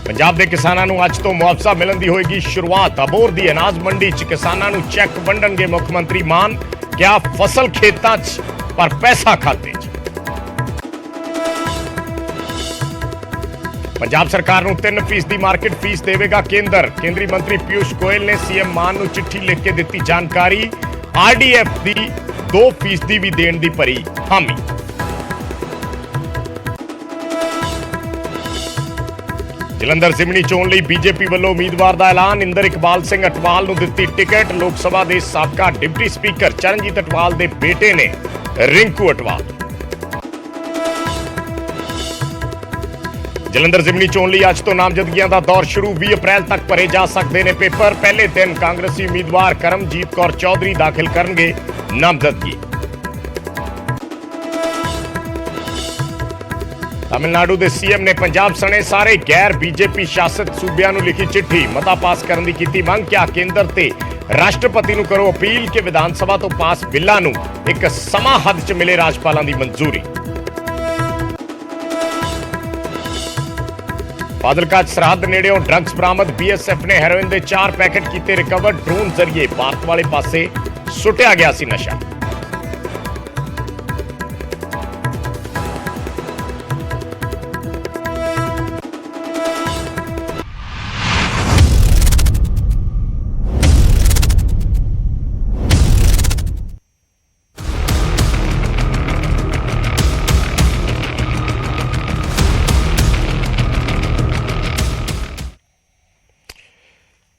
पंजाब के किसानों को अज तो मुआवजा मिलण की होएगी शुरुआत। अबोर की अनाज मंडी च किसानों को चैक वंडणगे मुख्यमंत्री मान। क्या फसल खेतों पर पैसा खाते च। पंजाब सरकार को 3% मार्केट फीस देगा केंद्र। केंद्रीय मंत्री पीयूष गोयल ने सीएम मान को चिट्ठी लिख के दी जानकारी। आरडीएफ की 2% भी देने की भरी हामी। जलंधर जिमनी चोण लई बीजेपी वालों उम्मीदवार का ऐलान। इंदर इकबाल सिंह अटवाल को दी टिकट। लोक सभा के साबका डिप्टी स्पीकर चरणजीत अटवाल के बेटे ने रिंकू अटवाल। जलंधर जिमनी चोण लई अज तो नामजदगियां का दौर शुरू। 20 अप्रैल तक भरे जा सकते हैं पेपर। पहले दिन कांग्रेसी उम्मीदवार करमजीत कौर चौधरी दाखिल करेंगे नामजदगी। तमिलनाडु के सीएम ने पंजाब सने सारे गैर बीजेपी शासित सूबियां नूं लिखी चिट्ठी। मता पास करने की कीती मंग। क्या केंद्र ते राष्ट्रपति नूं करो अपील कि विधानसभा तो पास बिलां नूं एक समा हद च मिले राजपालां दी मंजूरी। फाजिलका सरहद नेड़ेों ड्रग्स बरामद। बीएसएफ ने हेरोइन के 4 पैकेट किए रिकवर। ड्रोन जरिए भारत वाले पासे सुटिया गया सी नशा।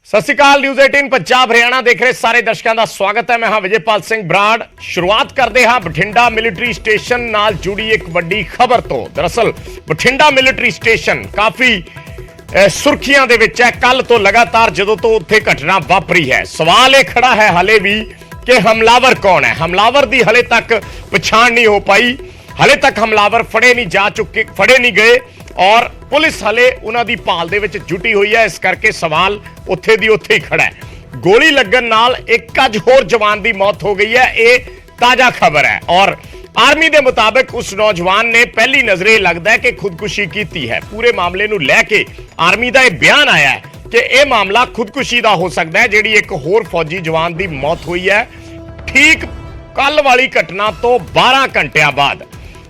सत श्री अकाल। न्यूज़ 18 पंजाब हरियाणा देख रहे सारे दर्शकों का स्वागत है। मैं हाँ विजयपाल सिंह बराड़। शुरुआत करते हाँ बठिंडा मिलिट्री स्टेशन नाल जुड़ी एक वड्डी खबर तो। दरअसल बठिंडा मिलिट्री स्टेशन काफी सुर्खियां दे विच है। कल तो लगातार जदों तो उत्थे घटना वापरी है, सवाल यह खड़ा है हले भी कि हमलावर कौन है। हमलावर की हले तक पछाण नहीं हो पाई। हले तक हमलावर फड़े नहीं गए और पुलिस हले उन्होंने भाल दे विच जुटी हुई है। इस करके सवाल उत्थे दी उत्थे ही खड़ा है। गोली लगन नाल एक अज होर जवान की मौत हो गई है। ये ताजा खबर है और आर्मी के मुताबिक उस नौजवान ने पहली नजरे लगता है कि खुदकुशी की है। पूरे मामले नूं लैके आर्मी का यह बयान आया है कि यह मामला खुदकुशी का हो सकता है। जिहड़ी एक होर फौजी जवान की मौत हुई है ठीक कल वाली घटना तो 12 घंटिया बाद।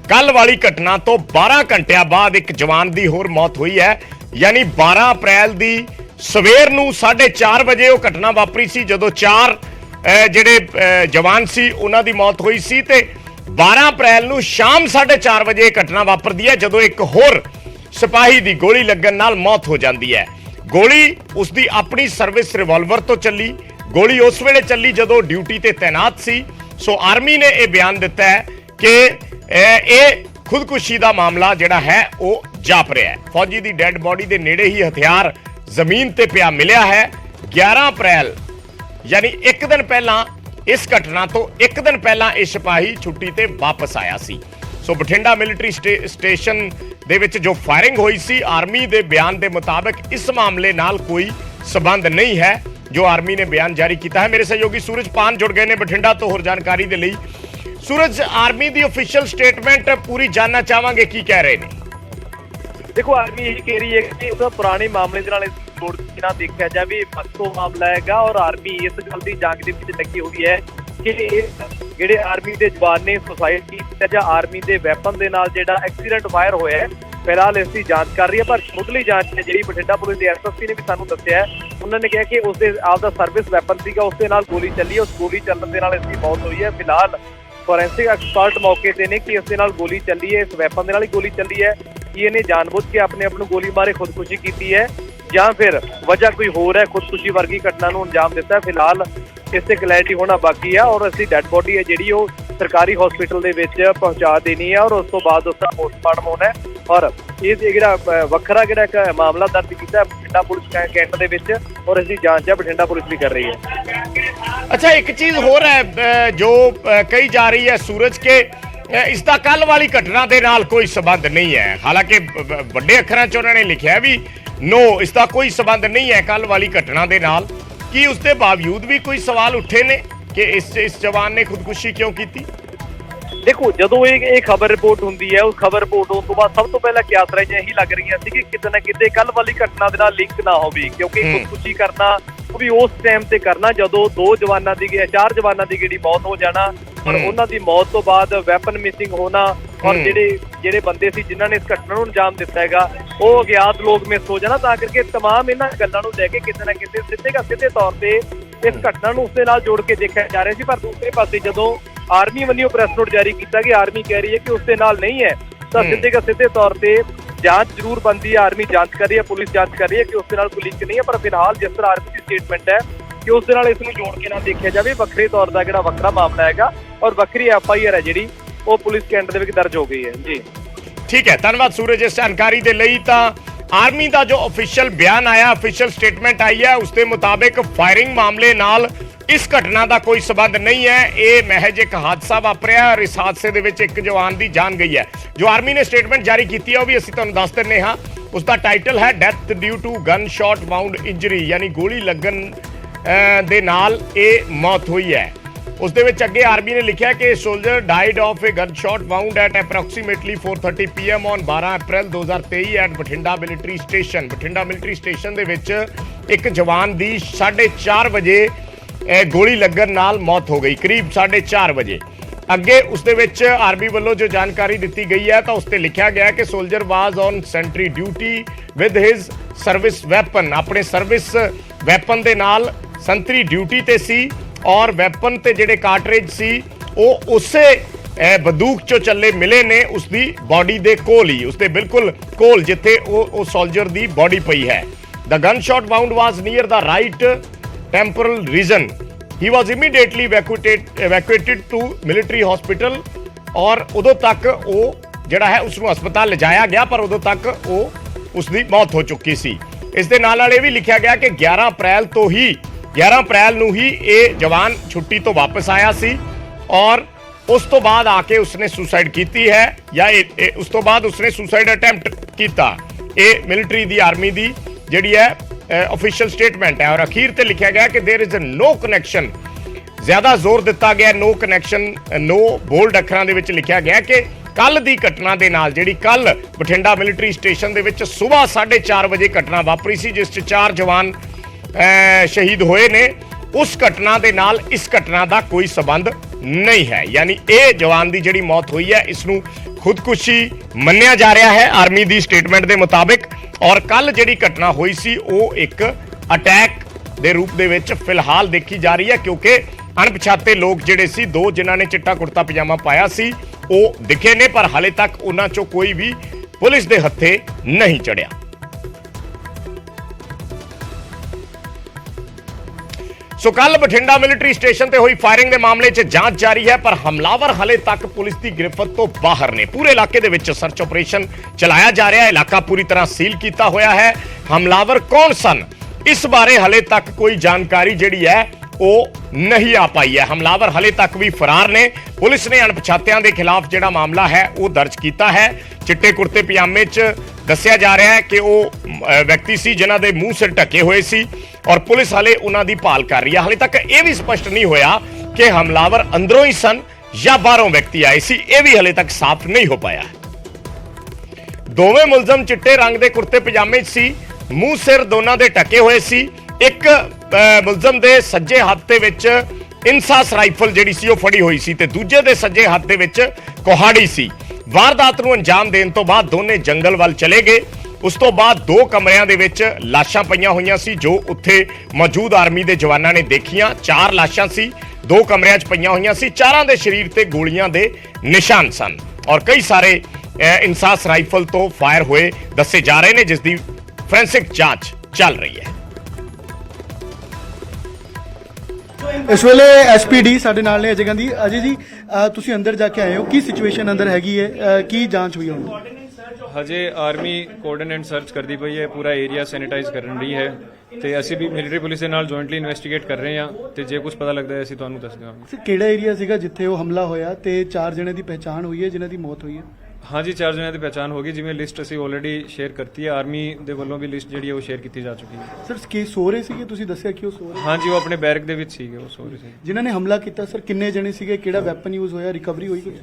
कल वाली घटना तो 12 घंटिया बाद एक जवान की होर मौत हुई है। यानी 12 अप्रैल की सवेर नूं 4:30 बजे वो घटना वापरी सी जदों 4 जिहड़े जवान सी उन्हां दी मौत हुई सी ते 12 अप्रैल नूं शाम 4:30 बजे घटना वापरदी है जदों एक होर सिपाही दी गोली लगन नाल मौत हो जाती है। गोली उसकी अपनी सर्विस रिवॉल्वर तो चली। गोली उस वेले चली जदों ड्यूटी ते तैनात सी। सो आर्मी ने यह बयान दिता है कि खुदकुशी का मामला जिहड़ा है वो जाप रहा है। फौजी की डेड बॉडी के नेड़े ही हथियार जमीन ते पिया मिलिया है। 11 अप्रैल यानी एक दिन पहला इस घटना तो एक दिन पहला यह सिपाही छुट्टी ते वापस आया सी। सो बठिंडा मिलिट्री स्टेशन दे विच जो फायरिंग हुई सी आर्मी के बयान के मुताबिक इस मामले नाल कोई संबंध नहीं है जो आर्मी ने बयान जारी किया है। मेरे सहयोगी सूरज पान जुड़ गए ने बठिंडा तो होर जानकारी के लिए। सूरज, आर्मी की ऑफिशियल स्टेटमेंट पूरी जानना चाहांगे की कह रहे हैं। देखो आर्मी यही कह रही है कि पुराने मामले ना देखा जाए पक्को मामला है और आर्मी इस गल की जांच के विच लगी हुई है कि जिहड़े आर्मी के जवान ने सुसाइड किया जां आर्मी के वैपन के नाल जिहड़ा एक्सीडेंट फायर होया है फिलहाल इसकी जांच कर रही है। पर मुੱਢਲੀ जांच है जी बठिंडा पुलिस के एसएसपी ने भी सानू दस्सिया है। उन्होंने कहा कि उसके आपका सर्विस वैपन सीगा उसके नाल गोली चली है। उस गोली चलने के नाल इसकी मौत हुई है। फिलहाल फोरेंसिक एक्सपर्ट मौके ते ने कि इसके नाल गोली चली है, इस वैपन के नाल ही गोली चली है कि इन्हें जानबूझ के अपने आप गोली मारे खुदकुशी की है या फिर वजह कोई होर है खुदकुशी वर्गी घटना को अंजाम दिता है। फिलहाल इससे क्लैरिटी होना बाकी है और इसकी डेड बॉडी है जी सरकारी हॉस्पिटल दे विच पहुंचा देनी है और उस तो बाद उसका पोस्टमार्टम होना है। और ये जिहड़ा वखरा जिहड़ा मामला दर्ज किया बठिंडा पुलिस कैंट दे विच और इसकी जांच है बठिंडा पुलिस भी कर रही है। अच्छा, एक चीज होर है जो कही जा रही है सूरज के इसका कल वाली घटना के नाल कोई संबंध नहीं है। हालांकि बड़े अखरां च उन्होंने लिखा भी नो इसका कोई संबंध नहीं है कल वाली घटना के नाल। कि उसके बावजूद भी कोई सवाल उठे ने कि इस जवान ने खुदकुशी क्यों की? ਦੇਖੋ ਜਦੋਂ ਇਹ ਖਬਰ ਰਿਪੋਰਟ ਹੁੰਦੀ ਹੈ, ਉਸ ਖਬਰ ਰਿਪੋਰਟ ਹੋਣ ਤੋਂ ਬਾਅਦ ਸਭ ਤੋਂ ਪਹਿਲਾਂ ਕਿਆਸ ਰਾਈਆਂ ਇਹੀ ਲੱਗ ਰਹੀਆਂ ਸੀ ਕਿ ਕਿਤੇ ਨਾ ਕਿਤੇ ਕੱਲ ਵਾਲੀ ਘਟਨਾ ਦੇ ਨਾਲ ਲਿੰਕ ਨਾ ਹੋਵੇ, ਕਿਉਂਕਿ ਖੁਦਕੁਸ਼ੀ ਕਰਨਾ ਉਹ ਵੀ ਉਸ ਟਾਈਮ ਤੇ ਕਰਨਾ ਜਦੋਂ 4 ਜਵਾਨਾਂ ਦੀ ਜਿਹੜੀ ਮੌਤ ਹੋ ਜਾਣਾ, ਔਰ ਉਹਨਾਂ ਦੀ ਮੌਤ ਤੋਂ ਬਾਅਦ ਵੈਪਨ ਮਿਸਿੰਗ ਹੋਣਾ, ਔਰ ਜਿਹੜੇ ਬੰਦੇ ਸੀ ਜਿਨ੍ਹਾਂ ਨੇ ਇਸ ਘਟਨਾ ਨੂੰ ਅੰਜਾਮ ਦਿੱਤਾ ਹੈਗਾ ਉਹ ਅਗਿਆਤ ਲੋਕ ਮਿਸ ਹੋ ਜਾਣਾ। ਤਾਂ ਕਰਕੇ ਤਮਾਮ ਇਹਨਾਂ ਗੱਲਾਂ ਨੂੰ ਲੈ ਕੇ ਕਿਤੇ ਨਾ ਕਿਤੇ ਸਿੱਧੇ ਤੌਰ ਤੇ ਇਸ ਘਟਨਾ ਨੂੰ ਉਸਦੇ ਨਾਲ ਜੋੜ ਕੇ ਦੇਖਿਆ ਜਾ ਰਿਹਾ ਸੀ। ਪਰ ਦੂਸਰੇ ਪਾਸੇ ਜਦੋਂ ਆਰਮੀ ਵੱਲੋਂ ਪ੍ਰੈਸ ਨੋਟ ਜਾਰੀ ਕੀਤਾ ਕਿ ਆਰਮੀ ਕਹਿ ਰਹੀ ਹੈ ਕਿ ਉਸਦੇ ਨਾਲ ਨਹੀਂ ਹੈ, ਤਾਂ ਸਿੱਧੇ ਤੌਰ ਤੇ ਜਾਂਚ ਜ਼ਰੂਰ ਬਣਦੀ ਹੈ। ਆਰਮੀ ਜਾਂਚ ਕਰ ਰਹੀ ਹੈ, ਪੁਲਿਸ ਜਾਂਚ ਕਰ ਰਹੀ ਹੈ ਕਿ ਉਸਦੇ ਨਾਲ ਕੋਈ ਲਿੰਕ ਨਹੀਂ ਹੈ। ਪਰ ਫਿਲਹਾਲ ਜਿਸ ਤਰ੍ਹਾਂ ਆਰਮੀ ਦੀ ਸਟੇਟਮੈਂਟ ਹੈ ਕਿ ਉਸਦੇ ਨਾਲ ਇਸ ਨੂੰ ਜੋੜ ਕੇ ਨਾ ਦੇਖਿਆ ਜਾਵੇ, ਵੱਖਰੇ ਤੌਰ ਦਾ ਜਿਹੜਾ ਵੱਖਰਾ ਮਾਮਲਾ ਹੈਗਾ ਔਰ ਵੱਖਰੀ FIR ਹੈ ਜਿਹੜੀ ਉਹ ਪੁਲਿਸ ਕੈਂਟ ਦੇ ਵਿੱਚ ਦਰਜ ਹੋ ਗਈ ਹੈ ਜੀ। ਠੀਕ ਹੈ, ਧੰਨਵਾਦ ਸੂਰਜ ਇਸ ਜਾਣਕਾਰੀ ਦੇ ਲਈ। ਤਾਂ ਆਰਮੀ ਦਾ ਜੋ ਅਫੀਸ਼ੀਅਲ ਬਿਆਨ ਆਇਆ, ਅਫੀਸ਼ੀਅਲ ਸਟੇਟਮੈਂਟ ਆਈ ਹੈ, ਉਸ ਦੇ ਮੁਤਾਬਿਕ ਫਾਇਰਿੰਗ ਮਾਮਲੇ ਨਾਲ ਇਸ ਘਟਨਾ ਦਾ ਕੋਈ ਸਬੰਧ ਨਹੀਂ ਹੈ। ਇਹ ਮਹਿਜ ਇੱਕ ਹਾਦਸਾ ਵਾਪਰਿਆ ਔਰ ਇਸ ਹਾਦਸੇ ਦੇ ਵਿੱਚ ਇੱਕ ਜਵਾਨ ਦੀ ਜਾਨ ਗਈ ਹੈ। ਜੋ ਆਰਮੀ ਨੇ ਸਟੇਟਮੈਂਟ ਜਾਰੀ ਕੀਤੀ ਹੈ ਉਹ ਵੀ ਅਸੀਂ ਤੁਹਾਨੂੰ ਦੱਸ ਦਿੰਦੇ ਹਾਂ। ਉਸ ਦਾ ਟਾਈਟਲ ਹੈ death due to gunshot wound injury, ਯਾਨੀ ਗੋਲੀ ਲੱਗਣ ਦੇ ਨਾਲ ਇਹ ਮੌਤ ਹੋਈ ਹੈ। ਉਸ ਦੇ ਵਿੱਚ ਅੱਗੇ ਆਰਮੀ ਨੇ ਲਿਖਿਆ ਕਿ soldier died of a gunshot wound at approximately 4:30 PM on 12 April 2023 at Bathinda military station. Bathinda military station ਦੇ ਵਿੱਚ ਇੱਕ ਜਵਾਨ ਦੀ 4:30 ਵਜੇ ਗੋਲੀ ਲੱਗਣ ਨਾਲ ਮੌਤ ਹੋ ਗਈ, ਕਰੀਬ 4:30 ਵਜੇ। ਅੱਗੇ ਉਸ ਦੇ ਵਿੱਚ ਆਰਮੀ ਵੱਲੋਂ ਜੋ ਜਾਣਕਾਰੀ ਦਿੱਤੀ ਗਈ ਹੈ ਤਾਂ ਉਸ ਤੇ ਲਿਖਿਆ ਗਿਆ ਕਿ soldier was on sanitary duty with his service weapon, ਆਪਣੇ ਸਰਵਿਸ ਵੈਪਨ ਦੇ ਨਾਲ ਸੰਤਰੀ ਡਿਊਟੀ ਤੇ ਸੀ ਔਰ ਵੈਪਨ ਤੇ ਜਿਹੜੇ ਕਾਰਟ੍ਰਿਜ ਸੀ ਉਹ ਉਸੇ ਬੰਦੂਕ ਚੋਂ ਚੱਲੇ ਮਿਲੇ ਨੇ ਉਸ ਦੀ ਬਾਡੀ ਦੇ ਕੋਲ ਹੀ, ਉਸ ਦੇ ਬਿਲਕੁਲ ਕੋਲ ਜਿੱਥੇ ਉਹ ਸੋਲਜਰ ਦੀ ਬਾਡੀ ਪਈ ਹੈ। The gunshot wound was near the right temporal region. He was immediately evacuated to military hospital ਔਰ ਉਦੋਂ ਤੱਕ ਉਹ ਜਿਹੜਾ ਹੈ ਉਸ ਨੂੰ ਹਸਪਤਾਲ ਲਿਜਾਇਆ ਗਿਆ ਪਰ ਉਦੋਂ ਤੱਕ ਉਹ ਉਸ ਦੀ ਮੌਤ ਹੋ ਚੁੱਕੀ ਸੀ। ਇਸ ਦੇ ਨਾਲ ਇਹ ਵੀ ਲਿਖਿਆ ਗਿਆ ਕਿ 11 ਅਪ੍ਰੈਲ ਨੂੰ ਹੀ ਇਹ ਜਵਾਨ ਛੁੱਟੀ ਤੋਂ ਵਾਪਸ ਆਇਆ ਸੀ ਔਰ ਉਸ ਤੋਂ ਬਾਅਦ ਆ ਕੇ ਉਸਨੇ ਸੁਸਾਈਡ ਕੀਤੀ ਹੈ ਜਾਂ ਉਸ ਤੋਂ ਬਾਅਦ ਉਸਨੇ ਸੁਸਾਈਡ ਅਟੈਂਪਟ ਕੀਤਾ। ਇਹ ਮਿਲਟਰੀ ਦੀ ਆਰਮੀ ਦੀ ਜਿਹੜੀ ਹੈ ऑफिशियल स्टेटमेंट है और अखीर ते लिखा गया कि देयर इज नो कनैक्शन, ज्यादा जोर दिता गया नो कनैक्शन, नो बोल्ड अखरां दे विच लिखा गया कि कल दी घटना दे नाल जिहड़ी कल बठिंडा मिलिटरी स्टेशन दे विच सुबह 4:30 वजे घटना वापरी सी जिस च 4 जवान शहीद होए ने, उस घटना दे नाल इस घटना दा कोई संबंध नहीं है। यानी ये जवान दी जिहड़ी मौत हुई है इसनूं खुदकुशी मन्निया जा रहा है आर्मी दी स्टेटमेंट दे मुताबिक और कल जिहड़ी घटना हुई सी वो एक अटैक दे रूप दे विच फिलहाल देखी जा रही है क्योंकि अणपछाते लोग जिहड़े सी 2 जिन्हां ने चिट्टा कुर्ता पजामा पाया सी वो दिखे ने पर हाले तक उन्हां चों कोई भी पुलिस दे हत्थे नहीं चढ़िया। सो कल बठिंडा मिलिटरी स्टेशन ते हुई फायरिंग के मामले च जांच जारी है पर हमलावर हाले तक पुलिस की गिरफ्त तो बाहर ने। पूरे इलाके दे विच सर्च ऑपरेशन चलाया जा रहा है, इलाका पूरी तरह सील किया होया है। हमलावर कौन सन इस बारे हाले तक कोई जानकारी जिहड़ी है वो नहीं आ पाई है। हमलावर हाले तक भी फरार ने। पुलिस ने अणपछातियां के खिलाफ जिहड़ा मामला है वो दर्ज किया है। चिट्टे कुर्ते पजामे च दस्सिया जा रहा है कि वो व्यक्ति सी जिन्हां दे मूंह सिर ढके हुए सी और पुलिस हाले उन्हां दी भाल कर रही है। हाले तक यह भी स्पष्ट नहीं होया कि हमलावर अंदरों ही सन या बाहरों व्यक्ति आए सी, यह भी हाले तक साफ नहीं हो पाया। दोवें मुलजम चिट्टे रंग के कुर्ते पजामे सी, मूंह सिर दोनों दे ढके हुए सी। एक मुलजम दे सज्जे हाथ दे विच इंसास राइफल जिहड़ी सी वो फड़ी हुई सी ते दूजे दे सज्जे हाथ दे विच कुहाड़ी सी। वारदात नूं अंजाम देण तो बाद दोने जंगल वल चले गए। उस तो बाद 2 कमरियां दे विच लाशां पईयां होईयां सी जो उत्थे मौजूद आर्मी दे जवानां ने देखियां। 4 लाशां सी 2 कमरियां च पईयां होईयां सी। चारां दे शरीर ते गोलियां दे निशान सन और कई सारे इंसास राइफल तो फायर हुए दसे जा रहे हैं जिसकी फोरेंसिक जांच चल रही है। इस वेले एसपीडी साडे नाल ने अजय गांधी। अजय जी तुसीं अंदर जाके आए हो, की सिचुएशन अंदर हैगी है, की जांच हुई है? ਹਜੇ ਆਰਮੀ ਕੋਰਡਨ ਐਂਡ ਸਰਚ ਕਰਦੀ ਪਈ ਹੈ, ਪੂਰਾ ਏਰੀਆ ਸੈਨੀਟਾਈਜ਼ ਕਰਨ ਰਹੀ ਹੈ ਤੇ ਅਸੀਂ ਵੀ ਮਿਲਟਰੀ ਪੁਲਿਸ ਦੇ ਨਾਲ ਜੁਆਇੰਟਲੀ ਇਨਵੈਸਟੀਗੇਟ ਕਰ ਰਹੇ ਹਾਂ ਤੇ ਜੇ ਕੁਝ ਪਤਾ ਲੱਗਦਾ ਹੈ ਅਸੀਂ ਤੁਹਾਨੂੰ ਦੱਸ ਦੇਵਾਂਗੇ। ਕਿਹੜਾ ਏਰੀਆ ਸੀਗਾ ਜਿੱਥੇ ਉਹ ਹਮਲਾ ਹੋਇਆ ਤੇ 4 ਜਣੇ ਦੀ ਪਹਿਚਾਣ ਹੋਈ ਹੈ ਜਿਨ੍ਹਾਂ ਦੀ ਮੌਤ ਹੋਈ ਹੈ? हाँ जी, 4 ਜਣਿਆਂ ਦੀ ਪਹਿਚਾਣ ਹੋ ਗਈ। ਜਿਵੇਂ ਲਿਸਟ ਅਸੀਂ ਆਲਰੇਡੀ ਸ਼ੇਅਰ ਕਰਤੀ ਹੈ, ਆਰਮੀ ਦੇ ਵੱਲੋਂ ਵੀ ਲਿਸਟ ਜਿਹੜੀ ਹੈ ਉਹ ਸ਼ੇਅਰ ਕੀਤੀ ਜਾ ਚੁੱਕੀ ਹੈ। ਸਰ ਕੀ ਸੋ ਰਹੇ ਸੀਗੇ, ਤੁਸੀਂ ਦੱਸਿਆ ਕਿ ਉਹ ਸੋ ਰਹੇ? ਹਾਂਜੀ, ਉਹ ਆਪਣੇ ਬੈਰਕ ਦੇ ਵਿੱਚ ਸੀਗੇ, ਉਹ ਸੋ ਰਹੇ ਸੀ। ਜਿਨ੍ਹਾਂ ਨੇ ਹਮਲਾ ਕੀਤਾ ਸਰ ਕਿੰਨੇ ਜਣੇ ਸੀਗੇ, ਕਿਹੜਾ ਵੈਪਨ ਯੂਜ਼ ਹੋਇਆ, ਰਿਕਵਰੀ ਹੋਈ ਕੁਝ?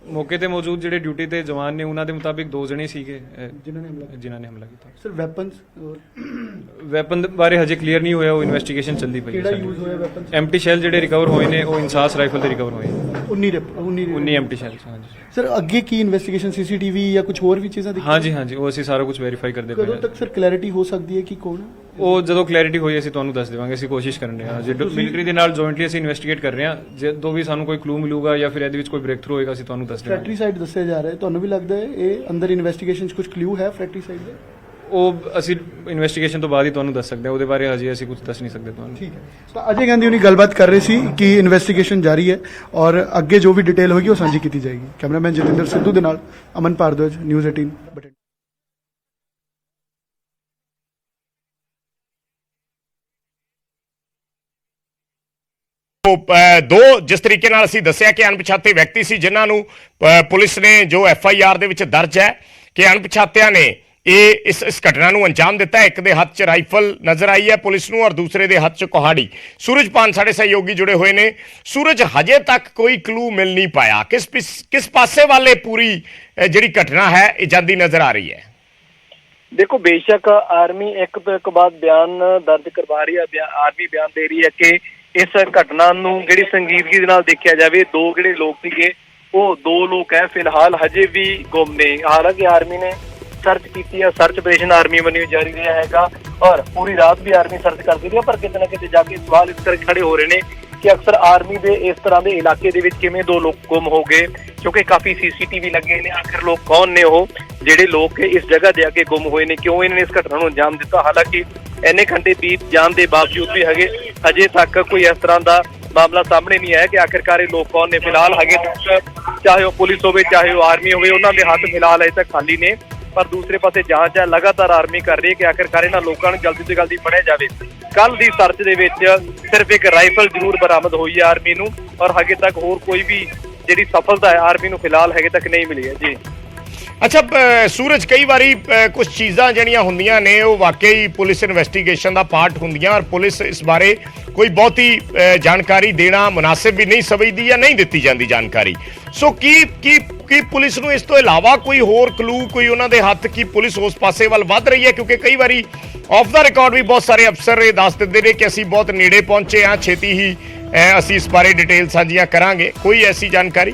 ਮੌਕੇ ਤੇ ਮੌਜੂਦ ਜਿਹੜੇ ਡਿਊਟੀ ਤੇ ਜਵਾਨ ਨੇ ਉਹਨਾਂ ਦੇ ਮੁਤਾਬਿਕ 2 ਜਣੇ ਸੀਗੇ ਜਿਨ੍ਹਾਂ ਨੇ ਹਮਲਾ ਕੀਤਾ। ਸਰ ਵੈਪਨਸ ਵੈਪਨ ਬਾਰੇ ਹਜੇ ਕਲੀਅਰ ਨਹੀਂ ਹੋਇਆ, ਉਹ ਇਨਵੈਸਟੀਗੇਸ਼ਨ ਚੱਲਦੀ ਪਈ ਹੈ। ਕਿਹੜਾ ਯੂਜ਼ ਹੋਇਆ ਵੈਪਨ? ਐਮਟੀ ਸ਼ੈਲ ਜਿਹੜੇ ਰਿਕਵਰ ਹੋਏ ਨੇ ਉਹ ਇਨਸਾਸ ਰਾਈਫਲ ਦੇ ਰਿਕਵਰ ਹੋਏ ਨੇ। 19 ਐਮਟੀ ਸ਼ੈਲ। ਹਾਂਜੀ ਸਰ ਅੱਗੇ ਕੀ ਇਨਵੈਸਟੀਗੇਸ਼ਨ, ਸੀਸੀਟੀਵੀ ਜਾਂ ਕੁਝ ਹੋਰ ਵੀ ਚੀਜ਼ਾਂ ਦਿਖੀਆਂ? ਹਾਂਜੀ, ਉਹ ਅਸੀਂ ਸਾਰਾ ਕੁਝ ਵੈਰੀਫਾਈ ਕਰਦੇ ਪਏ ਕਦੋਂ ਹਾਂ। ਤੱਕ ਸਰ ਕਲੈਰਿਟੀ ਹੋ ਸਕਦੀ ਹੈ ਕਿ ਕੌਣ? ਉਹ ਜਦੋਂ ਕਲੈਰਿਟੀ ਹੋਈ ਅਸੀਂ ਤੁਹਾਨੂੰ ਦੱਸ ਦੇਵਾਂਗੇ। ਅਸੀਂ ਕੋਸ਼ਿਸ਼ ਕਰਨ ਰਹੇ ਹਾਂ, ਜੇ ਮਿਲਟਰੀ ਦੇ ਨਾਲ ਜੁਆਇੰਟਲੀ ਅਸੀਂ ਇਨਵੈਸਟੀਗੇਟ ਕਰ ਰਹੇ ਹਾਂ। ਜਦੋਂ ਵੀ ਸਾਨੂੰ ਕੋਈ ਕਲੂ ਮਿਲੂਗਾ ਜਾਂ ਫਿਰ ਇਹਦੇ ਵਿੱਚ ਕੋਈ ਬ੍ਰੇਕ ਥਰੂ ਹੋਏਗਾ ਅਸੀਂ ਤੁਹਾਨੂੰ ਦੱਸ ਦੇਵਾਂਗੇ। ਫੈਕਟਰੀ ਸਾਈਡ ਦੱਸਿਆ ਜਾ ਰਿਹਾ ਹੈ, ਤੁਹਾਨੂੰ ਵੀ ਲੱਗਦਾ ਹੈ ਇਹ ਅੰਦਰ ਇਨਵੈਸਟੀਗੇਸ਼ਨ 'ਚ ਕੁਝ ਕਲੂ ਹੈ ਫੈਕਟਰੀ ਸਾਈਡ ਦੇ? ਉਹ ਅਸੀਂ ਇਨਵੈਸਟੀਗੇਸ਼ਨ ਤੋਂ ਬਾਅਦ ਹੀ ਤੁਹਾਨੂੰ ਦੱਸ ਸਕਦੇ ਹਾਂ, ਉਹਦੇ ਬਾਰੇ ਹਜੇ ਅਸੀਂ ਕੁਝ ਦੱਸ ਨਹੀਂ ਸਕਦੇ ਤੁਹਾਨੂੰ। ਠੀਕ ਹੈ। ਤਾਂ ਅਜੇ ਗਾਂਧੀ ਉਹਨੀ ਗੱਲਬਾਤ ਕਰ ਰਹੇ ਸੀ ਕਿ ਇਨਵੈਸਟੀਗੇਸ਼ਨ ਜਾਰੀ ਹੈ ਔਰ ਅੱਗੇ ਜੋ ਵੀ ਡਿਟੇਲ ਹੋਗੀ ਉਹ ਸਾਂਝੀ ਕੀਤੀ ਜਾਏਗੀ। ਕੈਮਰਾਮੈਨ ਜਤਿੰਦਰ ਸਿੱਧੂ ਦੇ ਨਾਲ ਅਮਨ ਭਾਰਦਵਾਜ, ਨਿਊਜ਼ 18 ਬਠਿੰਡਾ। ਦੋ ਜਿਸ ਤਰੀਕੇ ਨਾਲ ਅਸੀਂ ਦੱਸਿਆ ਕਿ ਅਣਪਛਾਤੇ ਵਿਅਕਤੀ ਸੀ ਜਿਨ੍ਹਾਂ ਨੂੰ ਪੁਲਿਸ ਨੇ ਜੋ FIR ਦੇ ਵਿੱਚ ਦਰਜ ਹੈ ਕਿ ਅਣਪਛਾਤਿਆਂ ਨੇ ਇਸ ਘਟਨਾ ਨੂੰ ਅੰਜਾਮ ਦਿੱਤਾ। ਇੱਕ ਦੇ ਹੱਥ 'ਚ ਰਾਈਫਲ ਨਜ਼ਰ ਆਈ ਹੈ ਪੁਲਿਸ ਨੂੰ ਔਰ ਦੂਸਰੇ ਦੇ ਹੱਥ 'ਚ ਕੁਹਾੜੀ। ਸੂਰਜਪਾਨ ਸਾਡੇ ਸਹਿਯੋਗੀ ਜੁੜੇ ਹੋਏ ਨੇ। ਸੂਰਜ, ਹਜੇ ਤੱਕ ਕੋਈ ਕਲੂ ਮਿਲ ਨਹੀਂ ਪਾਇਆ, ਕਿਸ ਪਾਸੇ ਵਾਲੇ ਪੂਰੀ ਜਿਹੜੀ ਘਟਨਾ ਹੈ ਇਹ ਜਾਂਦੀ ਨਜ਼ਰ ਆ ਰਹੀ ਹੈ? ਦੇਖੋ, ਬੇਸ਼ੱਕ ਆਰਮੀ ਇੱਕ ਤੋਂ ਇੱਕ ਬਾਅਦ ਬਿਆਨ ਦਰਜ ਕਰਵਾ ਰਹੀ ਹੈ। ਆਰਮੀ ਬਿਆਨ ਦੇ ਰਹੀ ਹੈ ਕਿ ਇਸ ਘਟਨਾ ਨੂੰ ਜਿਹੜੀ ਸੰਜੀਦਗੀ ਦੇ ਨਾਲ ਦੇਖਿਆ ਜਾਵੇ, 2 ਜਿਹੜੇ ਲੋਕ ਸੀਗੇ ਉਹ 2 ਲੋਕ ਹੈ ਫਿਲਹਾਲ ਹਜੇ ਵੀ ਗੁੰਮ ਨੇ। ਹਾਲਾਂਕਿ ਆਰਮੀ ਨੇ ਸਰਚ ਕੀਤੀ ਹੈ, ਸਰਚ ਆਪਰੇਸ਼ਨ ਆਰਮੀ ਵੱਲੋਂ ਜਾਰੀ ਰਿਹਾ ਹੈਗਾ ਔਰ ਪੂਰੀ ਰਾਤ ਵੀ ਆਰਮੀ ਸਰਚ ਕਰਦੀ ਰਹੀ ਹੈ। ਪਰ ਕਿਤੇ ਨਾ ਕਿਤੇ ਜਾ ਕੇ ਸਵਾਲ ਇਸ ਕਰਕੇ ਖੜੇ ਹੋ ਰਹੇ ਨੇ ਕਿ ਅਕਸਰ ਆਰਮੀ ਦੇ ਇਸ ਤਰ੍ਹਾਂ ਦੇ ਇਲਾਕੇ ਦੇ ਵਿੱਚ ਕਿਵੇਂ 2 ਲੋਕ ਗੁੰਮ ਹੋ ਗਏ, ਕਿਉਂਕਿ ਕਾਫੀ CCTV ਲੱਗੇ ਨੇ। ਆਖਿਰ ਲੋਕ ਕੌਣ ਨੇ ਉਹ ਜਿਹੜੇ ਲੋਕ ਇਸ ਜਗ੍ਹਾ ਦੇ ਅੱਗੇ ਗੁੰਮ ਹੋਏ ਨੇ, ਕਿਉਂ ਇਹਨਾਂ ਨੇ ਇਸ ਘਟਨਾ ਨੂੰ ਅੰਜਾਮ ਦਿੱਤਾ? ਹਾਲਾਂਕਿ ਇੰਨੇ ਘੰਟੇ ਬੀਤ ਜਾਣ ਦੇ ਬਾਵਜੂਦ ਵੀ ਹਜੇ ਤੱਕ ਕੋਈ ਇਸ ਤਰ੍ਹਾਂ ਦਾ ਮਾਮਲਾ ਸਾਹਮਣੇ ਨਹੀਂ ਆਇਆ ਕਿ ਆਖਿਰਕਾਰ ਇਹ ਲੋਕ ਕੌਣ ਨੇ। ਫਿਲਹਾਲ ਹਜੇ ਤੱਕ ਚਾਹੇ ਉਹ ਪੁਲਿਸ ਹੋਵੇ ਚਾਹੇ ਉਹ ਆਰਮੀ ਹੋਵੇ, ਉਹਨਾਂ ਦੇ ਹੱਥ ਫਿਲਹਾਲ ਅਜੇ ਤੱਕ ਖਾਲੀ ਨੇ। ਪਰ ਦੂਸਰੇ ਪਾਸੇ ਜਾਂਚ ਹੈ, ਲਗਾਤਾਰ ਆਰਮੀ ਕਰ ਰਹੀ ਹੈ ਕਿ ਆਖਿਰਕਾਰ ਇਹਨਾਂ ਲੋਕਾਂ ਨੂੰ ਜਲਦੀ ਤੋਂ ਜਲਦੀ ਫੜਿਆ ਜਾਵੇ। ਕੱਲ ਦੀ ਸਰਚ ਦੇ ਵਿੱਚ ਸਿਰਫ ਇੱਕ ਰਾਈਫਲ ਜ਼ਰੂਰ ਬਰਾਮਦ ਹੋਈ ਹੈ ਆਰਮੀ ਨੂੰ ਔਰ ਹਜੇ ਤੱਕ ਹੋਰ ਕੋਈ ਵੀ ਜਿਹੜੀ ਸਫਲਤਾ ਹੈ ਆਰਮੀ ਨੂੰ ਫਿਲਹਾਲ ਹਜੇ ਤੱਕ ਨਹੀਂ ਮਿਲੀ ਹੈ ਜੀ। ਅੱਛਾ ਸੂਰਜ, ਕਈ ਵਾਰੀ ਕੁਝ ਚੀਜ਼ਾਂ ਜਿਹੜੀਆਂ ਹੁੰਦੀਆਂ ਨੇ ਉਹ ਵਾਕਈ ਪੁਲਿਸ ਇਨਵੈਸਟੀਗੇਸ਼ਨ ਦਾ ਪਾਰਟ ਹੁੰਦੀਆਂ ਔਰ ਪੁਲਿਸ ਇਸ ਬਾਰੇ ਕੋਈ ਬਹੁਤੀ ਜਾਣਕਾਰੀ ਦੇਣਾ ਮੁਨਾਸਿਬ ਵੀ ਨਹੀਂ ਸਮਝਦੀ ਜਾਂ ਨਹੀਂ ਦਿੱਤੀ ਜਾਂਦੀ ਜਾਣਕਾਰੀ। ਸੋ ਕੀ ਪੁਲਿਸ ਨੂੰ ਇਸ ਤੋਂ ਇਲਾਵਾ ਕੋਈ ਹੋਰ ਕਲੂ, ਕੋਈ ਉਹਨਾਂ ਦੇ ਹੱਥ, ਕੀ ਪੁਲਿਸ ਉਸ ਪਾਸੇ ਵੱਲ ਵੱਧ ਰਹੀ ਹੈ? ਕਿਉਂਕਿ ਕਈ ਵਾਰੀ ਆਫ ਦਾ ਰਿਕਾਰਡ ਵੀ ਬਹੁਤ ਸਾਰੇ ਅਫਸਰ ਇਹ ਦੱਸ ਦਿੰਦੇ ਨੇ ਕਿ ਅਸੀਂ ਬਹੁਤ ਨੇੜੇ ਪਹੁੰਚੇ ਹਾਂ, ਛੇਤੀ ਹੀ ਅਸੀਂ ਇਸ ਬਾਰੇ ਡਿਟੇਲ ਸਾਂਝੀਆਂ ਕਰਾਂਗੇ। ਕੋਈ ਐਸੀ ਜਾਣਕਾਰੀ?